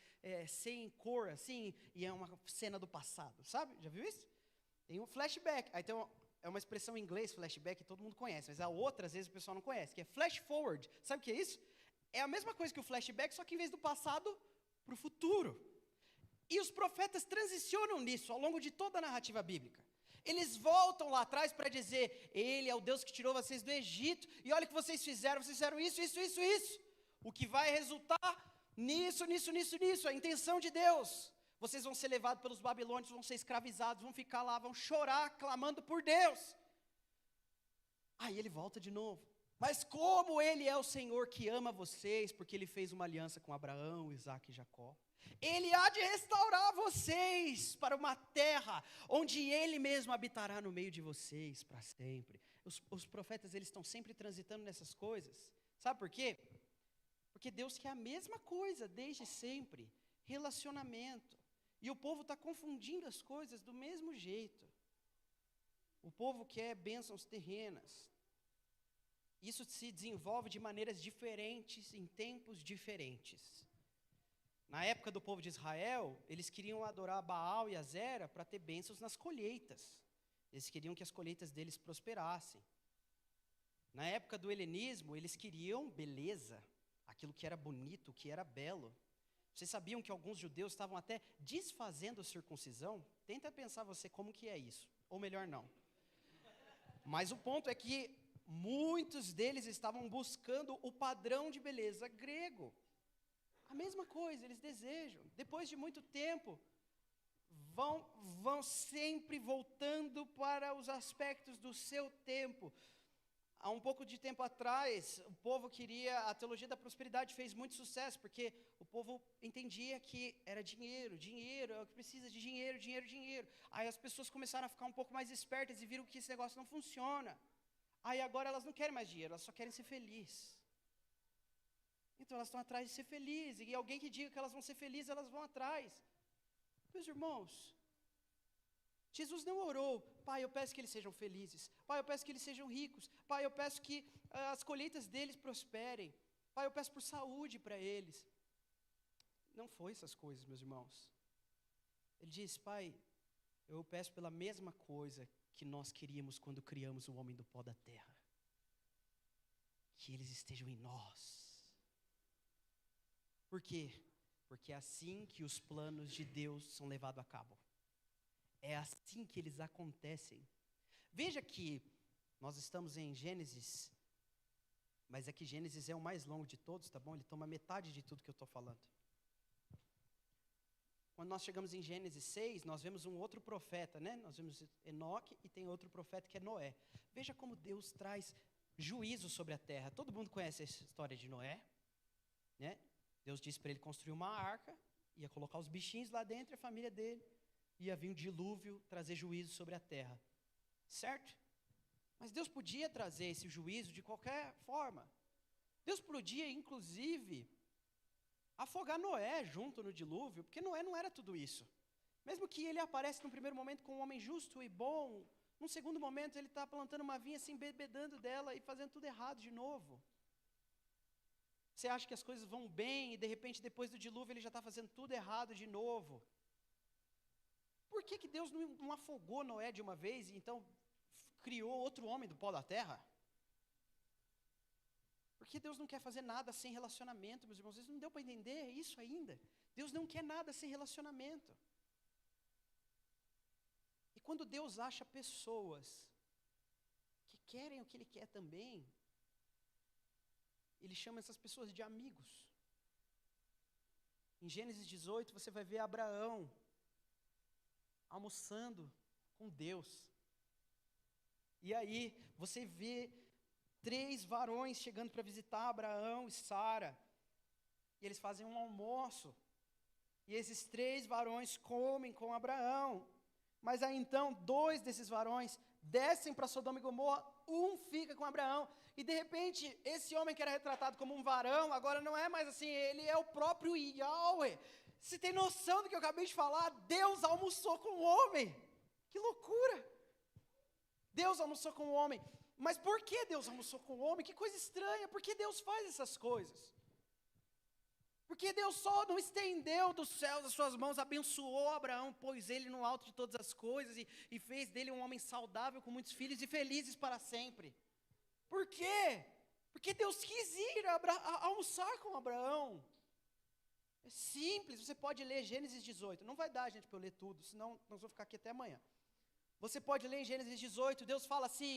Speaker 1: sem cor, assim, e é uma cena do passado, sabe? Já viu isso? Tem um flashback. Aí tem é uma expressão em inglês, flashback, que todo mundo conhece, mas a outra, às vezes, o pessoal não conhece, que é flash forward. Sabe o que é isso? É a mesma coisa que o flashback, só que em vez do passado, para o futuro. E os profetas transicionam nisso ao longo de toda a narrativa bíblica. Eles voltam lá atrás para dizer, Ele é o Deus que tirou vocês do Egito, e olha o que vocês fizeram isso. O que vai resultar nisso, a intenção de Deus. Vocês vão ser levados pelos babilônios, vão ser escravizados, vão ficar lá, vão chorar, clamando por Deus. Aí ele volta de novo. Mas como Ele é o Senhor que ama vocês, porque Ele fez uma aliança com Abraão, Isaque e Jacó, Ele há de restaurar vocês para uma terra onde Ele mesmo habitará no meio de vocês para sempre. Os profetas, eles estão sempre transitando nessas coisas. Sabe por quê? Porque Deus quer a mesma coisa desde sempre, relacionamento. E o povo está confundindo as coisas do mesmo jeito. O povo quer bênçãos terrenas. Isso se desenvolve de maneiras diferentes, em tempos diferentes. Na época do povo de Israel, eles queriam adorar Baal e Azera para ter bênçãos nas colheitas. Eles queriam que as colheitas deles prosperassem. Na época do helenismo, eles queriam beleza, aquilo que era bonito, que era belo. Vocês sabiam que alguns judeus estavam até desfazendo a circuncisão? Tenta pensar você como que é isso, ou melhor não. Mas o ponto é que muitos deles estavam buscando o padrão de beleza grego. A mesma coisa, eles desejam. Depois de muito tempo, vão sempre voltando para os aspectos do seu tempo. Há um pouco de tempo atrás, o povo a teologia da prosperidade fez muito sucesso, porque o povo entendia que era dinheiro, é o que precisa de dinheiro. Aí as pessoas começaram a ficar um pouco mais espertas e viram que esse negócio não funciona. Aí agora elas não querem mais dinheiro, elas só querem ser felizes. Então elas estão atrás de ser felizes, e alguém que diga que elas vão ser felizes, elas vão atrás. Meus irmãos, Jesus não orou, Pai, eu peço que eles sejam felizes, Pai, eu peço que eles sejam ricos, Pai, eu peço que as colheitas deles prosperem, Pai, eu peço por saúde para eles. Não foi essas coisas, meus irmãos. Ele diz, Pai, eu peço pela mesma coisa que nós queríamos quando criamos o homem do pó da terra. Que eles estejam em nós. Por quê? Porque é assim que os planos de Deus são levados a cabo. É assim que eles acontecem. Veja que Nós estamos em Gênesis, mas é que Gênesis é o mais longo de todos, tá bom? Ele toma metade de tudo que eu estou falando. Quando nós chegamos em Gênesis 6, nós vemos um outro profeta, né? Nós vemos Enoque e tem outro profeta que é Noé. Veja como Deus traz juízo sobre a terra. Todo mundo conhece essa história de Noé, né? Deus disse para ele construir uma arca, ia colocar os bichinhos lá dentro e a família dele. Ia vir um dilúvio trazer juízo sobre a terra. Certo? Mas Deus podia trazer esse juízo de qualquer forma. Deus podia, inclusive, afogar Noé junto no dilúvio, porque Noé não era tudo isso. Mesmo que ele aparece no primeiro momento como um homem justo e bom, num segundo momento ele está plantando uma vinha, se embebedando dela e fazendo tudo errado de novo. Você acha que as coisas vão bem e de repente depois do dilúvio ele já está fazendo tudo errado de novo. Por que Deus não afogou Noé de uma vez e então criou outro homem do pó da terra? Porque Deus não quer fazer nada sem relacionamento, meus irmãos. Vocês não deu para entender isso ainda. Deus não quer nada sem relacionamento. E quando Deus acha pessoas que querem o que Ele quer também, Ele chama essas pessoas de amigos. Em Gênesis 18, você vai ver Abraão almoçando com Deus. E aí, você vê 3 varões chegando para visitar Abraão e Sara. E eles fazem um almoço. E esses 3 varões comem com Abraão. Mas aí então, 2 desses varões descem para Sodoma e Gomorra, um fica com Abraão. E de repente, esse homem que era retratado como um varão, agora não é mais assim, ele é o próprio Yahweh. Você tem noção do que eu acabei de falar? Deus almoçou com o homem. Que loucura! Deus almoçou com o homem. Mas por que Deus almoçou com o homem? Que coisa estranha. Por que Deus faz essas coisas? Porque Deus só não estendeu dos céus as suas mãos, abençoou Abraão, pôs ele no alto de todas as coisas e fez dele um homem saudável, com muitos filhos e felizes para sempre. Por quê? Porque Deus quis ir almoçar com Abraão. É simples, você pode ler Gênesis 18. Não vai dar, gente, para eu ler tudo, senão nós vamos ficar aqui até amanhã. Você pode ler em Gênesis 18, Deus fala assim: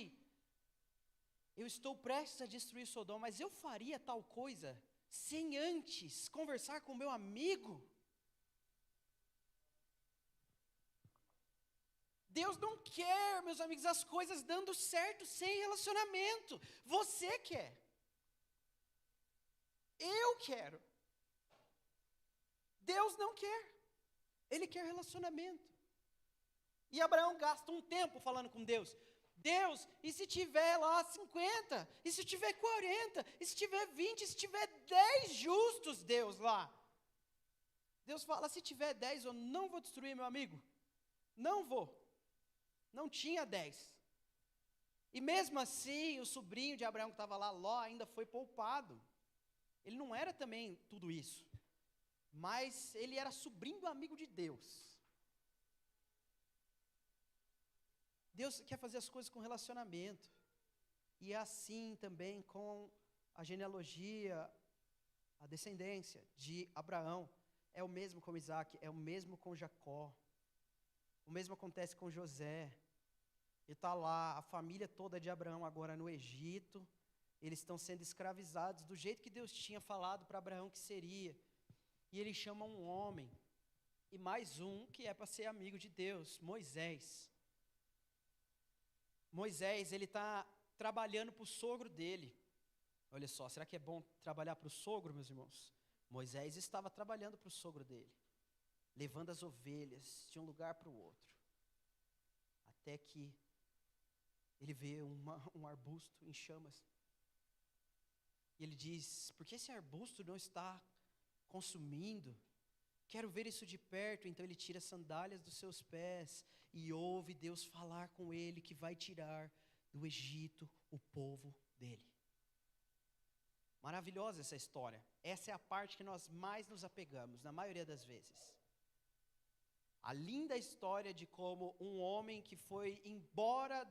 Speaker 1: eu estou prestes a destruir Sodoma, mas eu faria tal coisa sem antes conversar com meu amigo? Deus não quer, meus amigos, as coisas dando certo sem relacionamento. Você quer. Eu quero. Deus não quer. Ele quer relacionamento. E Abraão gasta um tempo falando com Deus. Deus, e se tiver lá 50? E se tiver 40? E se tiver 20? E se tiver 10 justos, Deus, lá? Deus fala, se tiver 10, eu não vou destruir meu amigo. Não vou. Não tinha 10. E mesmo assim, o sobrinho de Abraão que estava lá, Ló, ainda foi poupado. Ele não era também tudo isso. Mas ele era sobrinho do amigo de Deus. Deus quer fazer as coisas com relacionamento. E é assim também com a genealogia, a descendência de Abraão. É o mesmo com Isaac, é o mesmo com Jacó. O mesmo acontece com José. Ele está lá, a família toda de Abraão agora no Egito. Eles estão sendo escravizados do jeito que Deus tinha falado para Abraão que seria. E ele chama um homem. E mais um que é para ser amigo de Deus, Moisés. Moisés, ele está trabalhando para o sogro dele. Olha só, será que é bom trabalhar para o sogro, meus irmãos? Moisés estava trabalhando para o sogro dele, levando as ovelhas de um lugar para o outro. Até que ele vê um arbusto em chamas. E ele diz, por que esse arbusto não está consumindo? Quero ver isso de perto. Então ele tira as sandálias dos seus pés e ouve Deus falar com ele que vai tirar do Egito o povo dele. Maravilhosa essa história. Essa é a parte que nós mais nos apegamos, na maioria das vezes. A linda história de como um homem que foi embora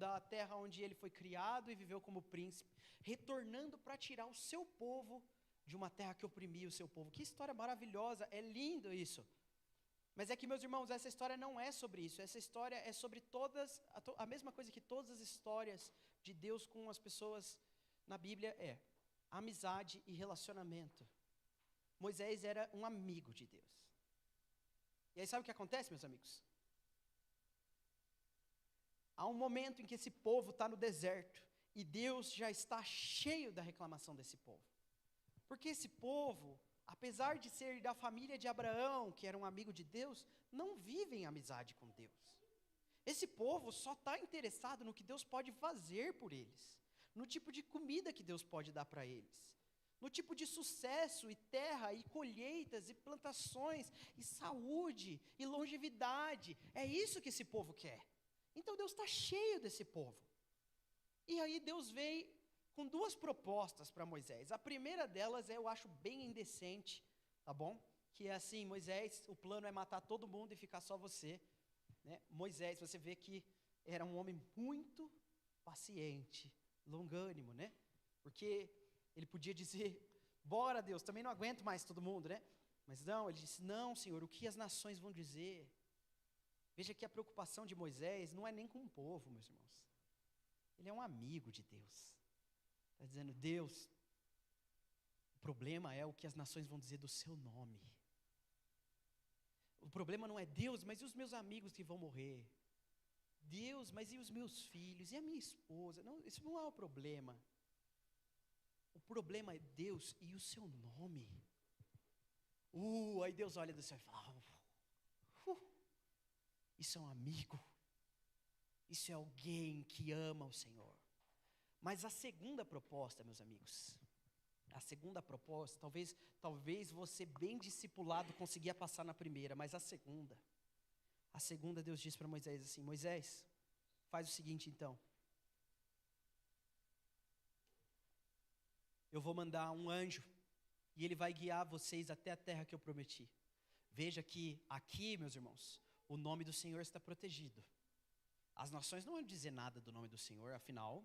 Speaker 1: da terra onde ele foi criado e viveu como príncipe, retornando para tirar o seu povo de uma terra que oprimia o seu povo. Que história maravilhosa, é lindo isso. Mas é que, meus irmãos, essa história não é sobre isso. Essa história é sobre a mesma coisa que todas as histórias de Deus com as pessoas na Bíblia é: amizade e relacionamento. Moisés era um amigo de Deus. E aí sabe o que acontece, meus amigos? Há um momento em que esse povo está no deserto e Deus já está cheio da reclamação desse povo. Porque esse povo, apesar de ser da família de Abraão, que era um amigo de Deus, não vive em amizade com Deus. Esse povo só está interessado no que Deus pode fazer por eles, no tipo de comida que Deus pode dar para eles, no tipo de sucesso e terra e colheitas e plantações e saúde e longevidade. É isso que esse povo quer. Então Deus está cheio desse povo. E aí Deus veio com duas propostas para Moisés. A primeira delas eu acho bem indecente, tá bom? Que é assim: Moisés, o plano é matar todo mundo e ficar só você, né? Moisés, você vê que era um homem muito paciente, longânimo, né? Porque ele podia dizer: bora Deus, também não aguento mais todo mundo, né? Mas não, ele disse: não, Senhor, o que as nações vão dizer? Veja que a preocupação de Moisés não é nem com o povo, meus irmãos. Ele é um amigo de Deus. Está dizendo: Deus, o problema é o que as nações vão dizer do seu nome. O problema não é Deus, mas e os meus amigos que vão morrer? Deus, mas e os meus filhos? E a minha esposa? Não, isso não é o problema. O problema é Deus e o seu nome. Aí Deus olha do céu e fala: isso é um amigo. Isso é alguém que ama o Senhor. Mas a segunda proposta, meus amigos, a segunda proposta, talvez você bem discipulado conseguia passar na primeira, mas a segunda Deus diz para Moisés assim: Moisés, faz o seguinte então. Eu vou mandar um anjo e ele vai guiar vocês até a terra que eu prometi. Veja que aqui, meus irmãos, o nome do Senhor está protegido. As nações não vão dizer nada do nome do Senhor, afinal,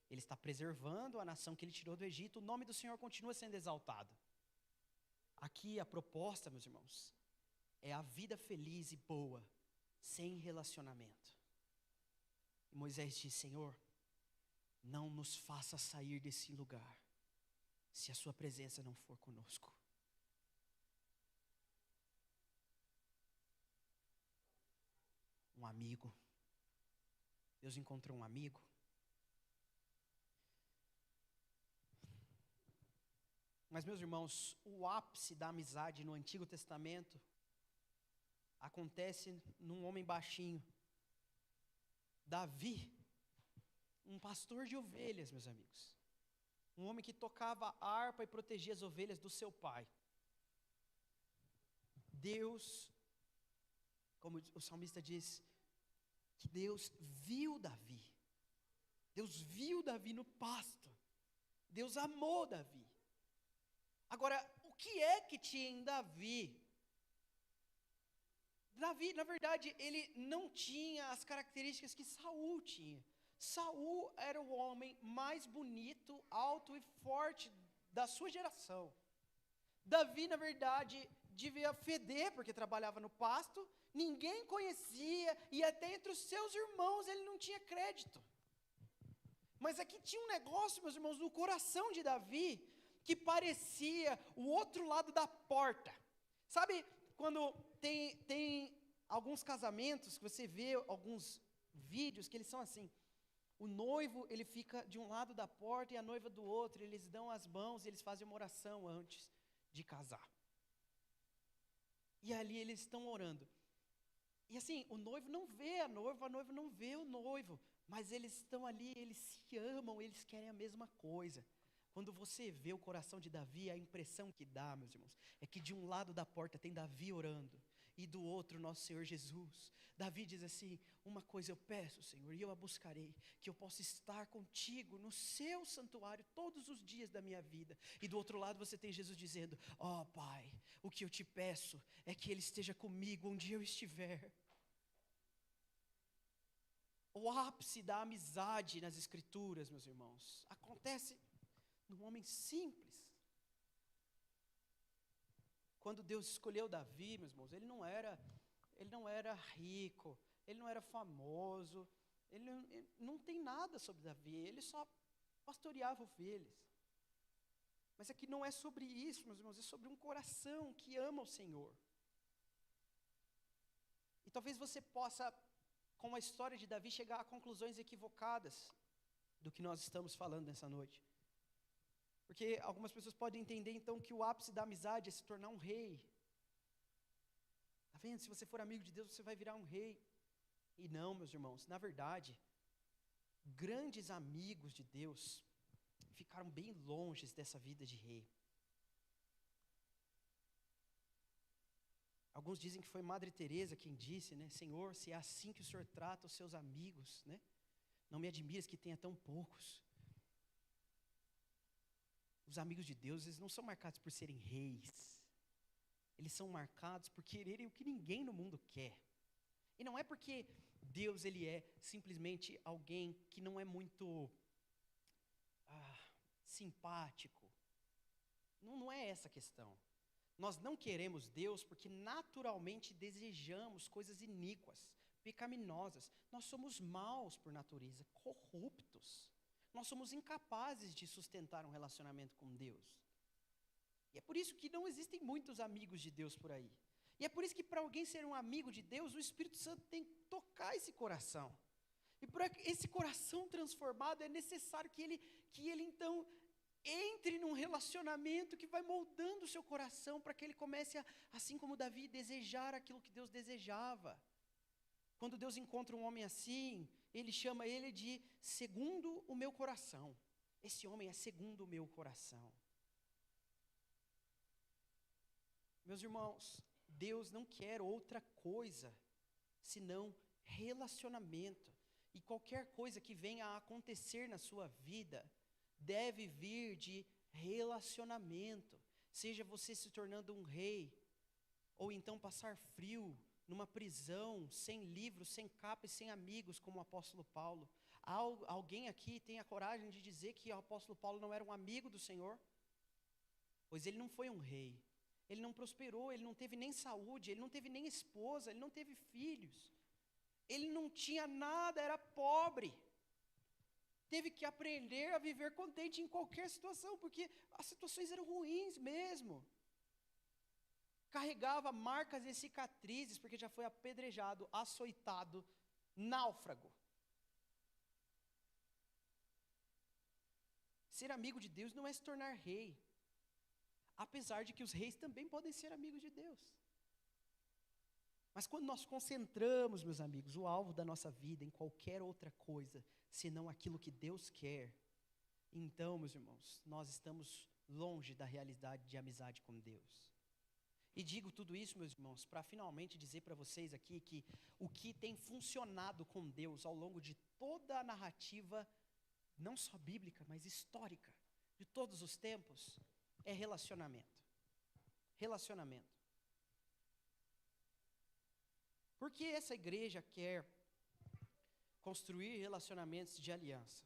Speaker 1: Ele está preservando a nação que Ele tirou do Egito. O nome do Senhor continua sendo exaltado. Aqui a proposta, meus irmãos, é a vida feliz e boa, sem relacionamento. E Moisés diz: Senhor, não nos faça sair desse lugar, se a sua presença não for conosco. Um amigo. Deus encontrou um amigo. Mas, meus irmãos, o ápice da amizade no Antigo Testamento acontece num homem baixinho. Davi, um pastor de ovelhas, meus amigos. Um homem que tocava harpa e protegia as ovelhas do seu pai. Deus, como o salmista diz, que Deus viu Davi. Deus viu Davi no pasto. Deus amou Davi. Agora, o que é que tinha em Davi? Davi, na verdade, ele não tinha as características que Saul tinha. Saul era o homem mais bonito, alto e forte da sua geração. Davi, na verdade, devia feder porque trabalhava no pasto, ninguém conhecia e até entre os seus irmãos ele não tinha crédito. Mas aqui tinha um negócio, meus irmãos, no coração de Davi, que parecia o outro lado da porta. Sabe quando tem alguns casamentos que você vê alguns vídeos que eles são assim: o noivo ele fica de um lado da porta e a noiva do outro, eles dão as mãos e eles fazem uma oração antes de casar. E ali eles estão orando. E assim, o noivo não vê a noiva não vê o noivo, mas eles estão ali, eles se amam, eles querem a mesma coisa. Quando você vê o coração de Davi, a impressão que dá, meus irmãos, é que de um lado da porta tem Davi orando, e do outro nosso Senhor Jesus. Davi diz assim: uma coisa eu peço, Senhor, e eu a buscarei, que eu possa estar contigo no seu santuário todos os dias da minha vida. E do outro lado você tem Jesus dizendo: ó Pai, o que eu te peço é que Ele esteja comigo onde eu estiver. O ápice da amizade nas Escrituras, meus irmãos, acontece num homem simples. Quando Deus escolheu Davi, meus irmãos, ele não era ele não era rico, ele não era famoso, ele não tem nada sobre Davi, ele só pastoreava ovelhas. Mas aqui não é sobre isso, meus irmãos, é sobre um coração que ama o Senhor. E talvez você possa, com a história de Davi, chegar a conclusões equivocadas do que nós estamos falando nessa noite. Porque algumas pessoas podem entender, então, que o ápice da amizade é se tornar um rei. Está vendo? Se você for amigo de Deus, você vai virar um rei. E não, meus irmãos, na verdade, grandes amigos de Deus ficaram bem longe dessa vida de rei. Alguns dizem que foi Madre Teresa quem disse, né? Senhor, se é assim que o Senhor trata os seus amigos, né? Não me admires que tenha tão poucos. Os amigos de Deus, eles não são marcados por serem reis. Eles são marcados por quererem o que ninguém no mundo quer. E não é porque Deus, ele é simplesmente alguém que não é muito simpático. Não é essa a questão. Nós não queremos Deus porque naturalmente desejamos coisas iníquas, pecaminosas. Nós somos maus por natureza, corruptos. Nós somos incapazes de sustentar um relacionamento com Deus. E é por isso que não existem muitos amigos de Deus por aí. E é por isso que para alguém ser um amigo de Deus, o Espírito Santo tem que tocar esse coração. E para esse coração transformado é necessário que ele então entre num relacionamento que vai moldando o seu coração para que ele comece, assim como Davi, desejar aquilo que Deus desejava. Quando Deus encontra um homem assim, ele chama ele de segundo o meu coração. Esse homem é segundo o meu coração. Meus irmãos, Deus não quer outra coisa senão relacionamento. E qualquer coisa que venha a acontecer na sua vida deve vir de relacionamento. Seja você se tornando um rei, ou então passar frio numa prisão, sem livros, sem capa e sem amigos, como o apóstolo Paulo. Alguém aqui tem a coragem de dizer que o apóstolo Paulo não era um amigo do Senhor? Pois ele não foi um rei, ele não prosperou, ele não teve nem saúde, ele não teve nem esposa, ele não teve filhos, ele não tinha nada, era pobre. Teve que aprender a viver contente em qualquer situação, porque as situações eram ruins mesmo. Carregava marcas e cicatrizes, porque já foi apedrejado, açoitado, náufrago. Ser amigo de Deus não é se tornar rei, apesar de que os reis também podem ser amigos de Deus. Mas quando nós concentramos, meus amigos, o alvo da nossa vida em qualquer outra coisa, senão aquilo que Deus quer, então, meus irmãos, nós estamos longe da realidade de amizade com Deus. E digo tudo isso, meus irmãos, para finalmente dizer para vocês aqui que o que tem funcionado com Deus ao longo de toda a narrativa, não só bíblica, mas histórica, de todos os tempos, é relacionamento. Relacionamento. Por que essa igreja quer construir relacionamentos de aliança?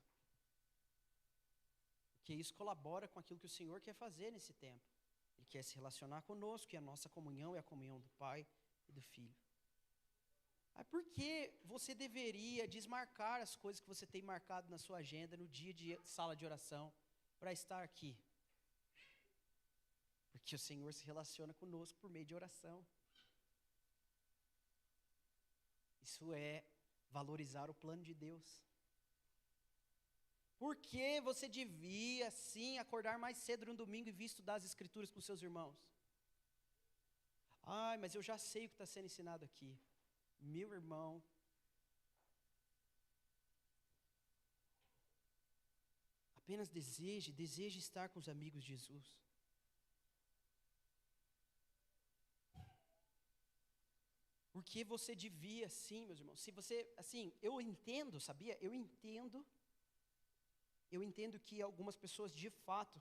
Speaker 1: Porque isso colabora com aquilo que o Senhor quer fazer nesse tempo. Ele quer se relacionar conosco, e a nossa comunhão é a comunhão do Pai e do Filho. Mas por que você deveria desmarcar as coisas que você tem marcado na sua agenda no dia de sala de oração para estar aqui? Porque o Senhor se relaciona conosco por meio de oração. Isso é valorizar o plano de Deus. Por que você devia, sim, acordar mais cedo no domingo e vir estudar as Escrituras com seus irmãos? Ai, mas eu já sei o que está sendo ensinado aqui. Meu irmão, apenas deseje estar com os amigos de Jesus. Porque você devia, sim, meus irmãos. Se você, assim, eu entendo, sabia? Eu entendo que algumas pessoas de fato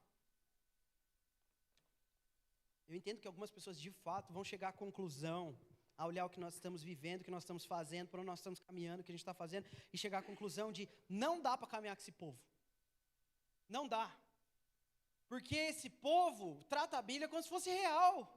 Speaker 1: vão chegar à conclusão, a olhar o que nós estamos vivendo, o que nós estamos fazendo, para onde nós estamos caminhando, o que a gente está fazendo, e chegar à conclusão de não dá para caminhar com esse povo. Não dá. Porque esse povo trata a Bíblia como se fosse real.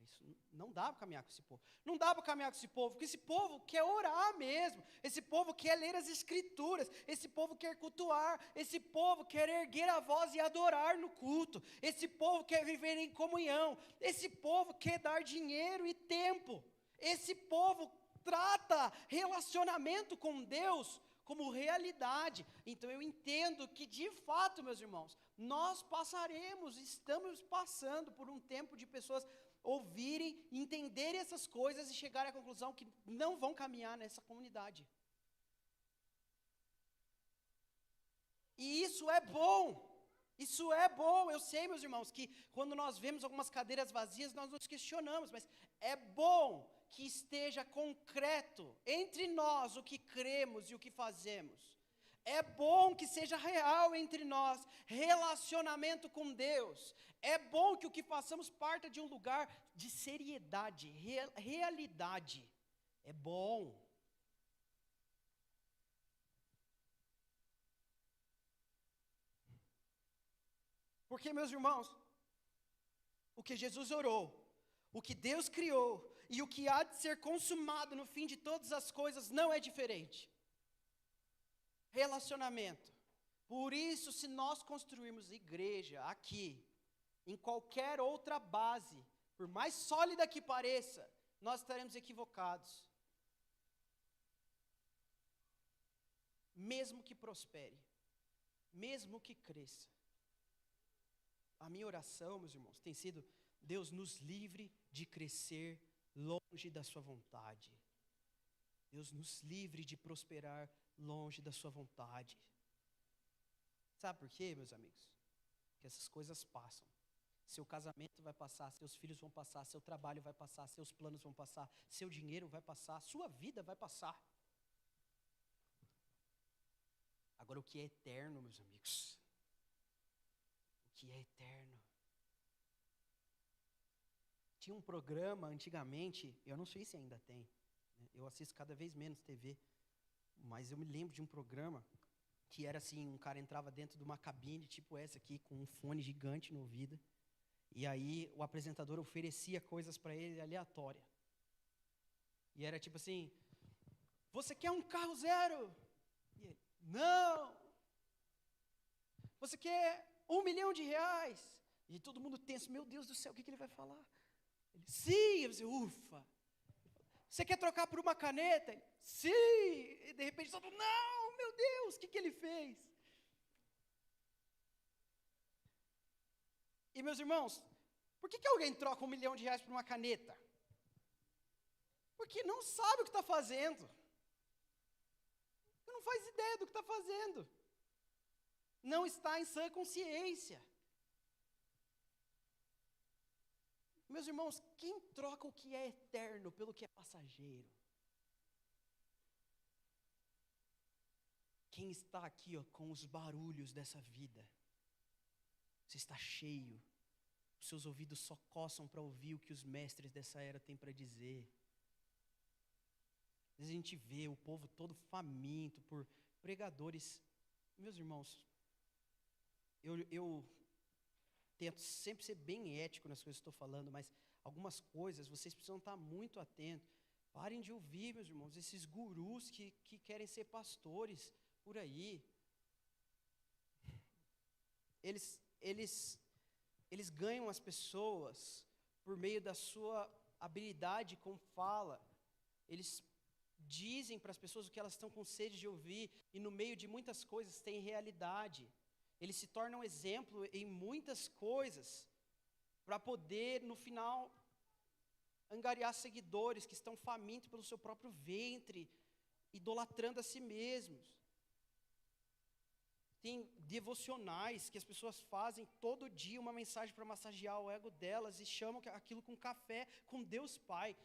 Speaker 1: Isso não dá para caminhar com esse povo. Não dá para caminhar com esse povo, porque esse povo quer orar mesmo. Esse povo quer ler as escrituras. Esse povo quer cultuar. Esse povo quer erguer a voz e adorar no culto. Esse povo quer viver em comunhão. Esse povo quer dar dinheiro e tempo. Esse povo trata relacionamento com Deus como realidade. Então eu entendo que, de fato, meus irmãos, nós estamos passando por um tempo de pessoas ouvirem, entenderem essas coisas e chegarem à conclusão que não vão caminhar nessa comunidade. E isso é bom. Isso é bom. Eu sei, meus irmãos, que quando nós vemos algumas cadeiras vazias, nós nos questionamos, mas é bom que esteja concreto entre nós o que cremos e o que fazemos. É bom que seja real entre nós, relacionamento com Deus. É bom que o que façamos parta de um lugar de seriedade, realidade. É bom. Porque, meus irmãos, o que Jesus orou, o que Deus criou e o que há de ser consumado no fim de todas as coisas não é diferente. Relacionamento. Por isso, se nós construirmos igreja aqui, em qualquer outra base, por mais sólida que pareça, nós estaremos equivocados. Mesmo que prospere, mesmo que cresça. A minha oração, meus irmãos, tem sido: Deus nos livre de crescer longe da sua vontade. Deus nos livre de prosperar longe da sua vontade. Sabe por quê, meus amigos? Porque essas coisas passam. Seu casamento vai passar, seus filhos vão passar, seu trabalho vai passar, seus planos vão passar, seu dinheiro vai passar, sua vida vai passar. Agora, o que é eterno, meus amigos? O que é eterno? Tinha um programa antigamente, eu não sei se ainda tem, né? Eu assisto cada vez menos TV, mas eu me lembro de um programa que era assim: um cara entrava dentro de uma cabine, tipo essa aqui, com um fone gigante no ouvido, e aí o apresentador oferecia coisas para ele aleatórias. E era tipo assim: você quer um carro zero? E ele: não. Você quer R$1 milhão? E todo mundo tenso: meu Deus do céu, o que ele vai falar? Ele: sim. Eu disse: ufa. Você quer trocar por uma caneta? Ele: sim. E de repente todo mundo: não, meu Deus, o que ele fez? E, meus irmãos, por que alguém troca R$1 milhão por uma caneta? Porque não sabe o que está fazendo. Não faz ideia do que está fazendo. Não está em sã consciência. Meus irmãos, quem troca o que é eterno pelo que é passageiro? Quem está aqui, ó, com os barulhos dessa vida? Você está cheio. Os seus ouvidos só coçam para ouvir o que os mestres dessa era têm para dizer. Às vezes a gente vê o povo todo faminto por pregadores. Meus irmãos, eu tento sempre ser bem ético nas coisas que estou falando, mas algumas coisas vocês precisam estar muito atentos. Parem de ouvir, meus irmãos, esses gurus que querem ser pastores por aí. Eles ganham as pessoas por meio da sua habilidade com fala. Eles dizem para as pessoas o que elas estão com sede de ouvir, e no meio de muitas coisas tem realidade. Eles se tornam exemplo em muitas coisas, para poder, no final, angariar seguidores que estão famintos pelo seu próprio ventre, idolatrando a si mesmos. Tem devocionais que as pessoas fazem todo dia, uma mensagem para massagear o ego delas, e chamam aquilo com café, com Deus Pai.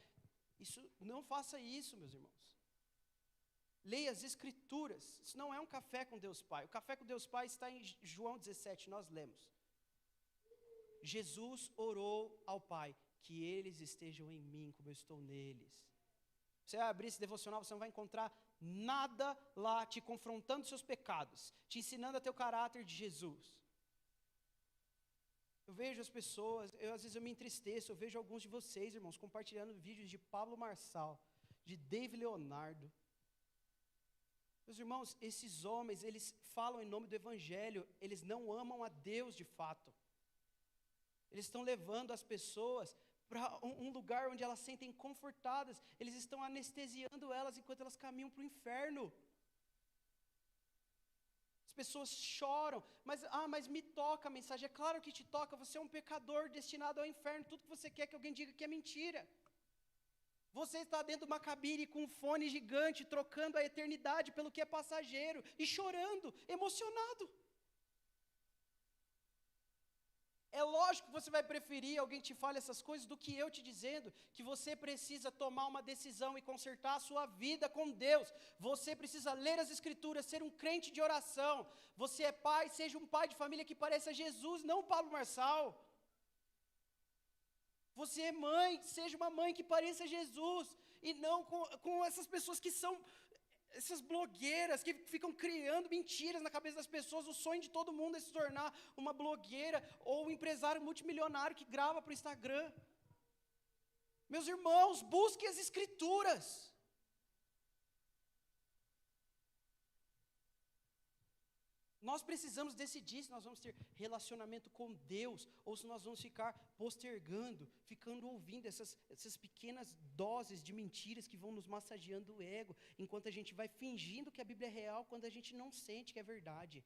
Speaker 1: Não faça isso, meus irmãos. Leia as Escrituras. Isso não é um café com Deus Pai. O café com Deus Pai está em João 17, nós lemos. Jesus orou ao Pai: que eles estejam em mim como eu estou neles. Você vai abrir esse devocional, você não vai encontrar nada lá te confrontando seus pecados, te ensinando a ter o caráter de Jesus. Eu vejo as pessoas, às vezes eu me entristeço, eu vejo alguns de vocês, irmãos, compartilhando vídeos de Pablo Marçal, de David Leonardo. Meus irmãos, esses homens, eles falam em nome do Evangelho, eles não amam a Deus de fato. Eles estão levando as pessoas para um lugar onde elas se sentem confortadas, eles estão anestesiando elas enquanto elas caminham para o inferno. As pessoas choram, mas me toca a mensagem. É claro que te toca, você é um pecador destinado ao inferno. Tudo que você quer é que alguém diga que é mentira. Você está dentro de uma cabine com um fone gigante, trocando a eternidade pelo que é passageiro, e chorando, emocionado. É lógico que você vai preferir alguém te fale essas coisas do que eu te dizendo que você precisa tomar uma decisão e consertar a sua vida com Deus. Você precisa ler as Escrituras, ser um crente de oração. Você é pai, seja um pai de família que pareça Jesus, não Pablo Marçal. Você é mãe, seja uma mãe que pareça Jesus, e não com essas pessoas que são essas blogueiras que ficam criando mentiras na cabeça das pessoas. O sonho de todo mundo é se tornar uma blogueira ou um empresário multimilionário que grava para o Instagram. Meus irmãos, busquem as Escrituras. Nós precisamos decidir se nós vamos ter relacionamento com Deus ou se nós vamos ficar postergando, ficando ouvindo essas pequenas doses de mentiras que vão nos massageando o ego, enquanto a gente vai fingindo que a Bíblia é real quando a gente não sente que é verdade.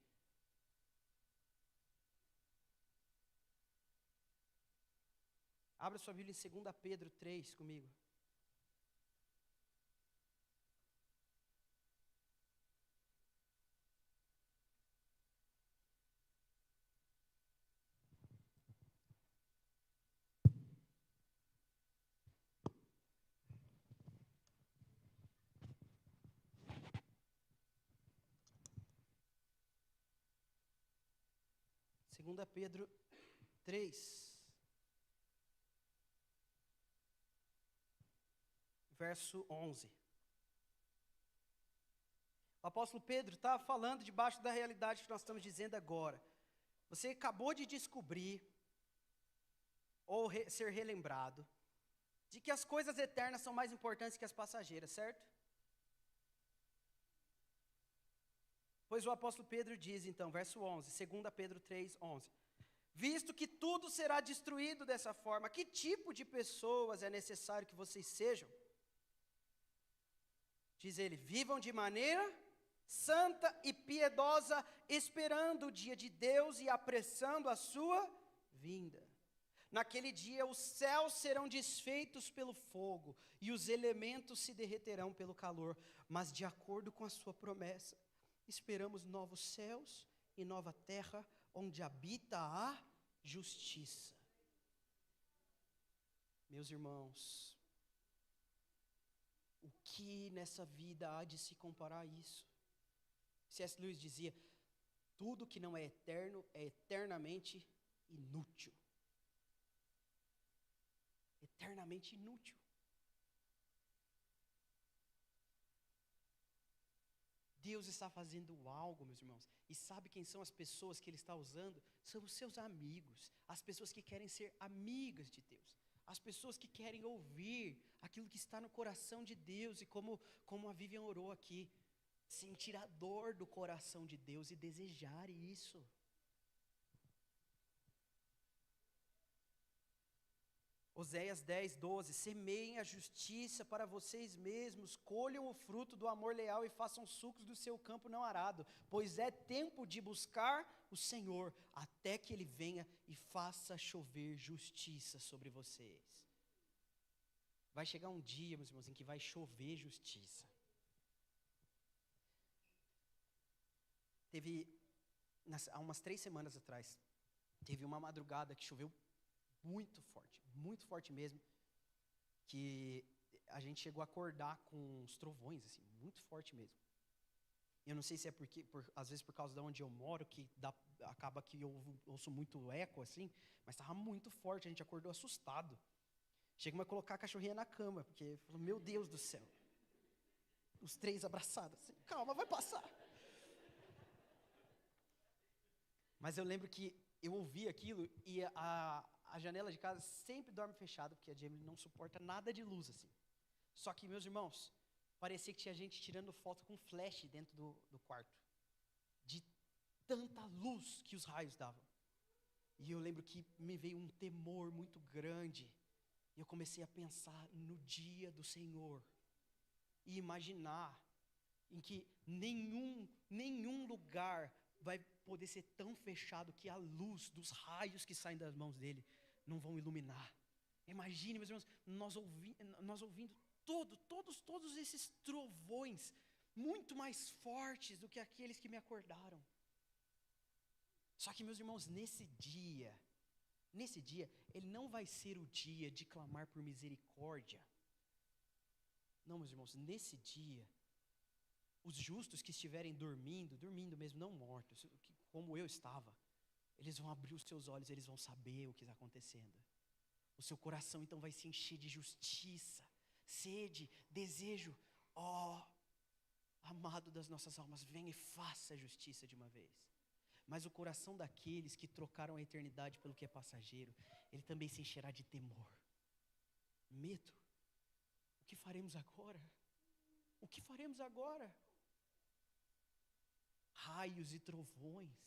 Speaker 1: Abra sua Bíblia em 2 Pedro 3 comigo. Segunda Pedro 3, verso 11. O apóstolo Pedro está falando debaixo da realidade que nós estamos dizendo agora. Você acabou de descobrir, ou ser relembrado, de que as coisas eternas são mais importantes que as passageiras, certo? Pois o apóstolo Pedro diz então, verso 11, 2 Pedro 3, 11. Visto que tudo será destruído dessa forma, que tipo de pessoas é necessário que vocês sejam? Diz ele, vivam de maneira santa e piedosa, esperando o dia de Deus e apressando a sua vinda. Naquele dia os céus serão desfeitos pelo fogo e os elementos se derreterão pelo calor, mas de acordo com a sua promessa, esperamos novos céus e nova terra, onde habita a justiça. Meus irmãos, o que nessa vida há de se comparar a isso? C.S. Lewis dizia, tudo que não é eterno é eternamente inútil. Eternamente inútil. Deus está fazendo algo, meus irmãos, e sabe quem são as pessoas que Ele está usando? São os seus amigos, as pessoas que querem ser amigas de Deus, as pessoas que querem ouvir aquilo que está no coração de Deus, e como a Vivian orou aqui, sentir a dor do coração de Deus e desejar isso. Oséias 10, 12, semeiem a justiça para vocês mesmos, colham o fruto do amor leal e façam sucos do seu campo não arado, pois é tempo de buscar o Senhor, até que Ele venha e faça chover justiça sobre vocês. Vai chegar um dia, meus irmãos, em que vai chover justiça. Há umas 3 semanas atrás, teve uma madrugada que choveu muito forte mesmo, que a gente chegou a acordar com uns trovões, assim, muito forte mesmo. Eu não sei se é às vezes por causa de onde eu moro, que acaba que eu ouço muito eco, assim, mas estava muito forte, a gente acordou assustado. Chegamos a colocar a cachorrinha na cama, porque falou, meu Deus do céu. Os 3 abraçados, assim, calma, vai passar. Mas eu lembro que eu ouvi aquilo e a janela de casa sempre dorme fechada, porque a Jamie não suporta nada de luz assim. Só que, meus irmãos, parecia que tinha gente tirando foto com flash dentro do quarto, de tanta luz que os raios davam. E eu lembro que me veio um temor muito grande, e eu comecei a pensar no dia do Senhor, e imaginar em que nenhum lugar vai poder ser tão fechado que a luz dos raios que saem das mãos dele não vão iluminar. Imagine, meus irmãos, nós ouvindo todos esses trovões, muito mais fortes do que aqueles que me acordaram. Só que, meus irmãos, nesse dia, ele não vai ser o dia de clamar por misericórdia. Não, meus irmãos, nesse dia, os justos que estiverem dormindo mesmo, não mortos, como eu estava, eles vão abrir os seus olhos, eles vão saber o que está acontecendo. O seu coração então vai se encher de justiça, sede, desejo. Amado das nossas almas, venha e faça a justiça de uma vez. Mas o coração daqueles que trocaram a eternidade pelo que é passageiro, ele também se encherá de temor, medo. O que faremos agora? O que faremos agora? Raios e trovões,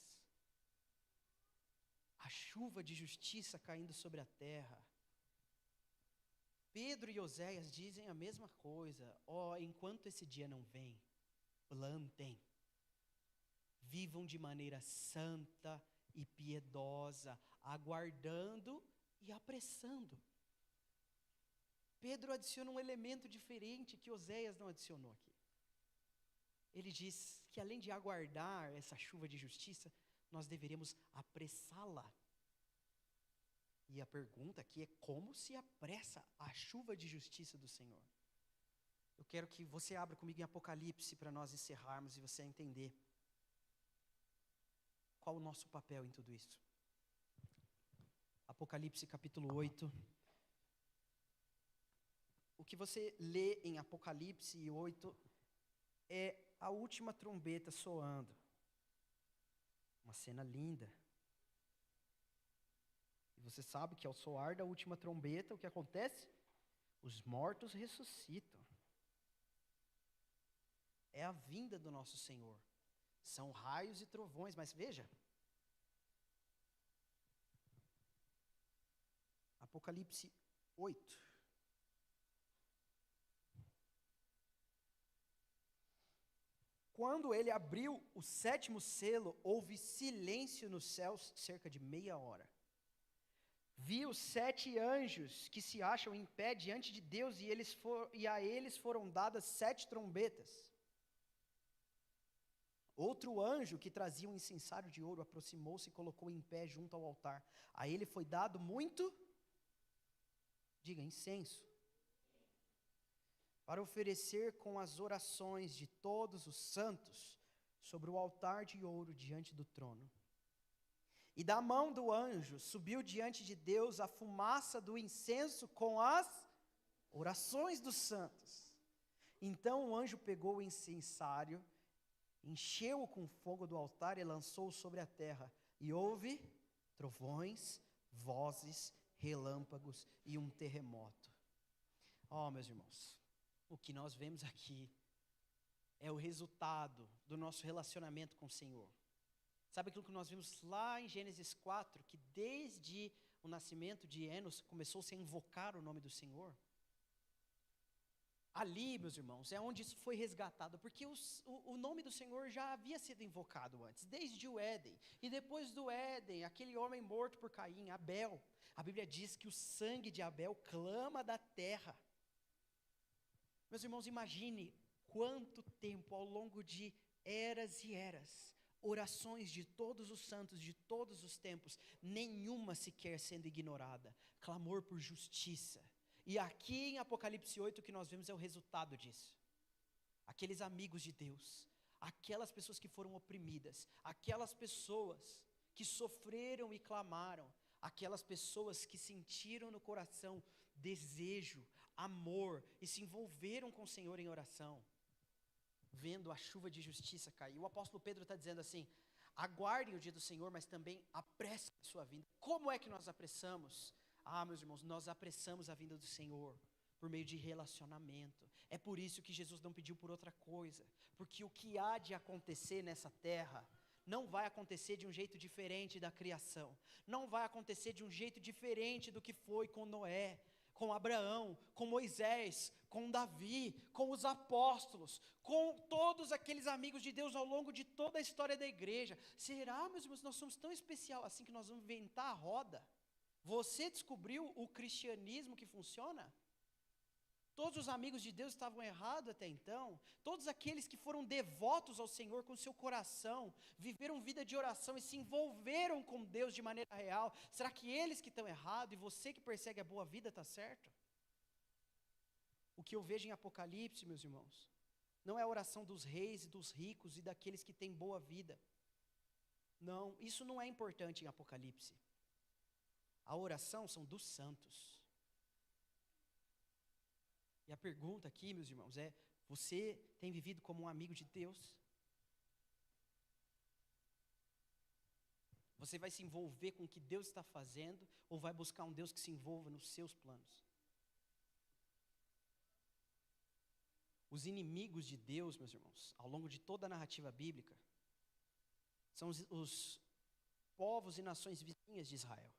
Speaker 1: a chuva de justiça caindo sobre a terra. Pedro e Oséias dizem a mesma coisa. Enquanto esse dia não vem, plantem, vivam de maneira santa e piedosa, aguardando e apressando. Pedro adiciona um elemento diferente que Oséias não adicionou aqui. Ele diz que além de aguardar essa chuva de justiça, nós deveríamos apressá-la. E a pergunta aqui é: como se apressa a chuva de justiça do Senhor? Eu quero que você abra comigo em Apocalipse para nós encerrarmos e você entender qual o nosso papel em tudo isso. Apocalipse capítulo 8. O que você lê em Apocalipse 8 é a última trombeta soando. Uma cena linda. E você sabe que ao soar da última trombeta, o que acontece? Os mortos ressuscitam. É a vinda do nosso Senhor. São raios e trovões, mas veja. Apocalipse 8. Quando ele abriu o 7º selo, houve silêncio nos céus cerca de meia hora. Vi os 7 anjos que se acham em pé diante de Deus e a eles foram dadas 7 trombetas. Outro anjo que trazia um incensário de ouro aproximou-se e colocou em pé junto ao altar. A ele foi dado muito, diga, incenso, para oferecer com as orações de todos os santos sobre o altar de ouro diante do trono. E da mão do anjo subiu diante de Deus a fumaça do incenso com as orações dos santos. Então o anjo pegou o incensário, encheu-o com fogo do altar e lançou-o sobre a terra. E houve trovões, vozes, relâmpagos e um terremoto. Meus irmãos, o que nós vemos aqui é o resultado do nosso relacionamento com o Senhor. Sabe aquilo que nós vimos lá em Gênesis 4, que desde o nascimento de Enos começou-se a invocar o nome do Senhor? Ali, meus irmãos, é onde isso foi resgatado, porque o nome do Senhor já havia sido invocado antes, desde o Éden. E depois do Éden, aquele homem morto por Caim, Abel, a Bíblia diz que o sangue de Abel clama da terra. Meus irmãos, imagine quanto tempo ao longo de eras e eras, orações de todos os santos de todos os tempos, nenhuma sequer sendo ignorada, clamor por justiça. E aqui em Apocalipse 8 o que nós vemos é o resultado disso. Aqueles amigos de Deus, aquelas pessoas que foram oprimidas, aquelas pessoas que sofreram e clamaram, aquelas pessoas que sentiram no coração desejo, amor e se envolveram com o Senhor em oração, vendo a chuva de justiça cair. O apóstolo Pedro está dizendo assim: Aguardem o dia do Senhor, mas também apressem a sua vinda. Como é que nós apressamos? Meus irmãos, nós apressamos a vinda do Senhor por meio de relacionamento. É por isso que Jesus não pediu por outra coisa, porque o que há de acontecer nessa terra não vai acontecer de um jeito diferente da criação, não vai acontecer de um jeito diferente do que foi com Noé, com Abraão, com Moisés, com Davi, com os apóstolos, com todos aqueles amigos de Deus ao longo de toda a história da igreja. Será, meus irmãos, nós somos tão especial assim que nós vamos inventar a roda? Você descobriu o cristianismo que funciona? Todos os amigos de Deus estavam errados até então. Todos aqueles que foram devotos ao Senhor com seu coração, viveram vida de oração e se envolveram com Deus de maneira real. Será que eles que estão errados e você que persegue a boa vida está certo? O que eu vejo em Apocalipse, meus irmãos, não é a oração dos reis e dos ricos e daqueles que têm boa vida. Não, isso não é importante em Apocalipse. A oração são dos santos. E a pergunta aqui, meus irmãos, é: você tem vivido como um amigo de Deus? Você vai se envolver com o que Deus está fazendo ou vai buscar um Deus que se envolva nos seus planos? Os inimigos de Deus, meus irmãos, ao longo de toda a narrativa bíblica, são os povos e nações vizinhas de Israel.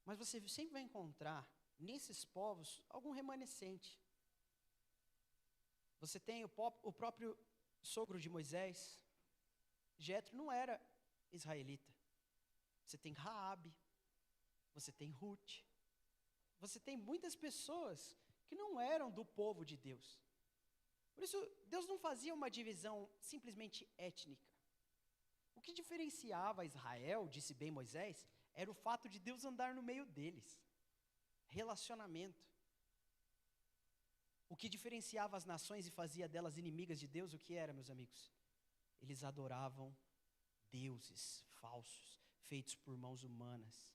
Speaker 1: Mas você sempre vai encontrar nesses povos algum remanescente. Você tem o próprio sogro de Moisés, Jetro, não era israelita. Você tem Raabe, você tem Ruth, você tem muitas pessoas que não eram do povo de Deus. Por isso, Deus não fazia uma divisão simplesmente étnica. O que diferenciava Israel, disse bem Moisés, era o fato de Deus andar no meio deles. Relacionamento. O que diferenciava as nações e fazia delas inimigas de Deus, o que era, meus amigos? Eles adoravam deuses falsos, feitos por mãos humanas.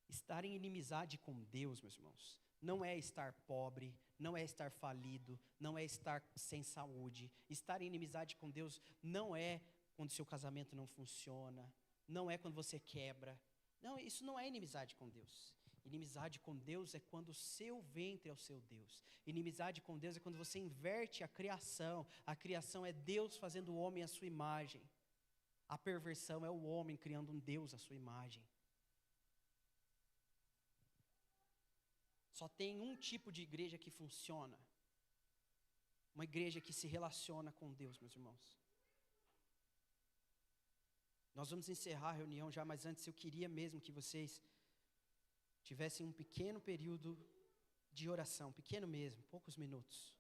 Speaker 1: Estar em inimizade com Deus, meus irmãos, não é estar pobre, não é estar falido, não é estar sem saúde. Estar em inimizade com Deus não é quando seu casamento não funciona, não é quando você quebra. Não, isso não é inimizade com Deus. Inimizade com Deus é quando o seu ventre é o seu Deus. Inimizade com Deus é quando você inverte a criação. A criação é Deus fazendo o homem à sua imagem. A perversão é o homem criando um Deus à sua imagem. Só tem um tipo de igreja que funciona. Uma igreja que se relaciona com Deus, meus irmãos. Nós vamos encerrar a reunião já, mas antes eu queria mesmo que vocês tivessem um pequeno período de oração, pequeno mesmo, poucos minutos.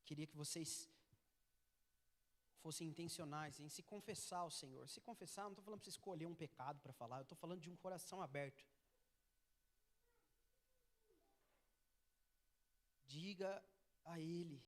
Speaker 1: Queria que vocês fossem intencionais em se confessar ao Senhor. Se confessar, não estou falando para você escolher um pecado para falar, eu estou falando de um coração aberto. Diga a Ele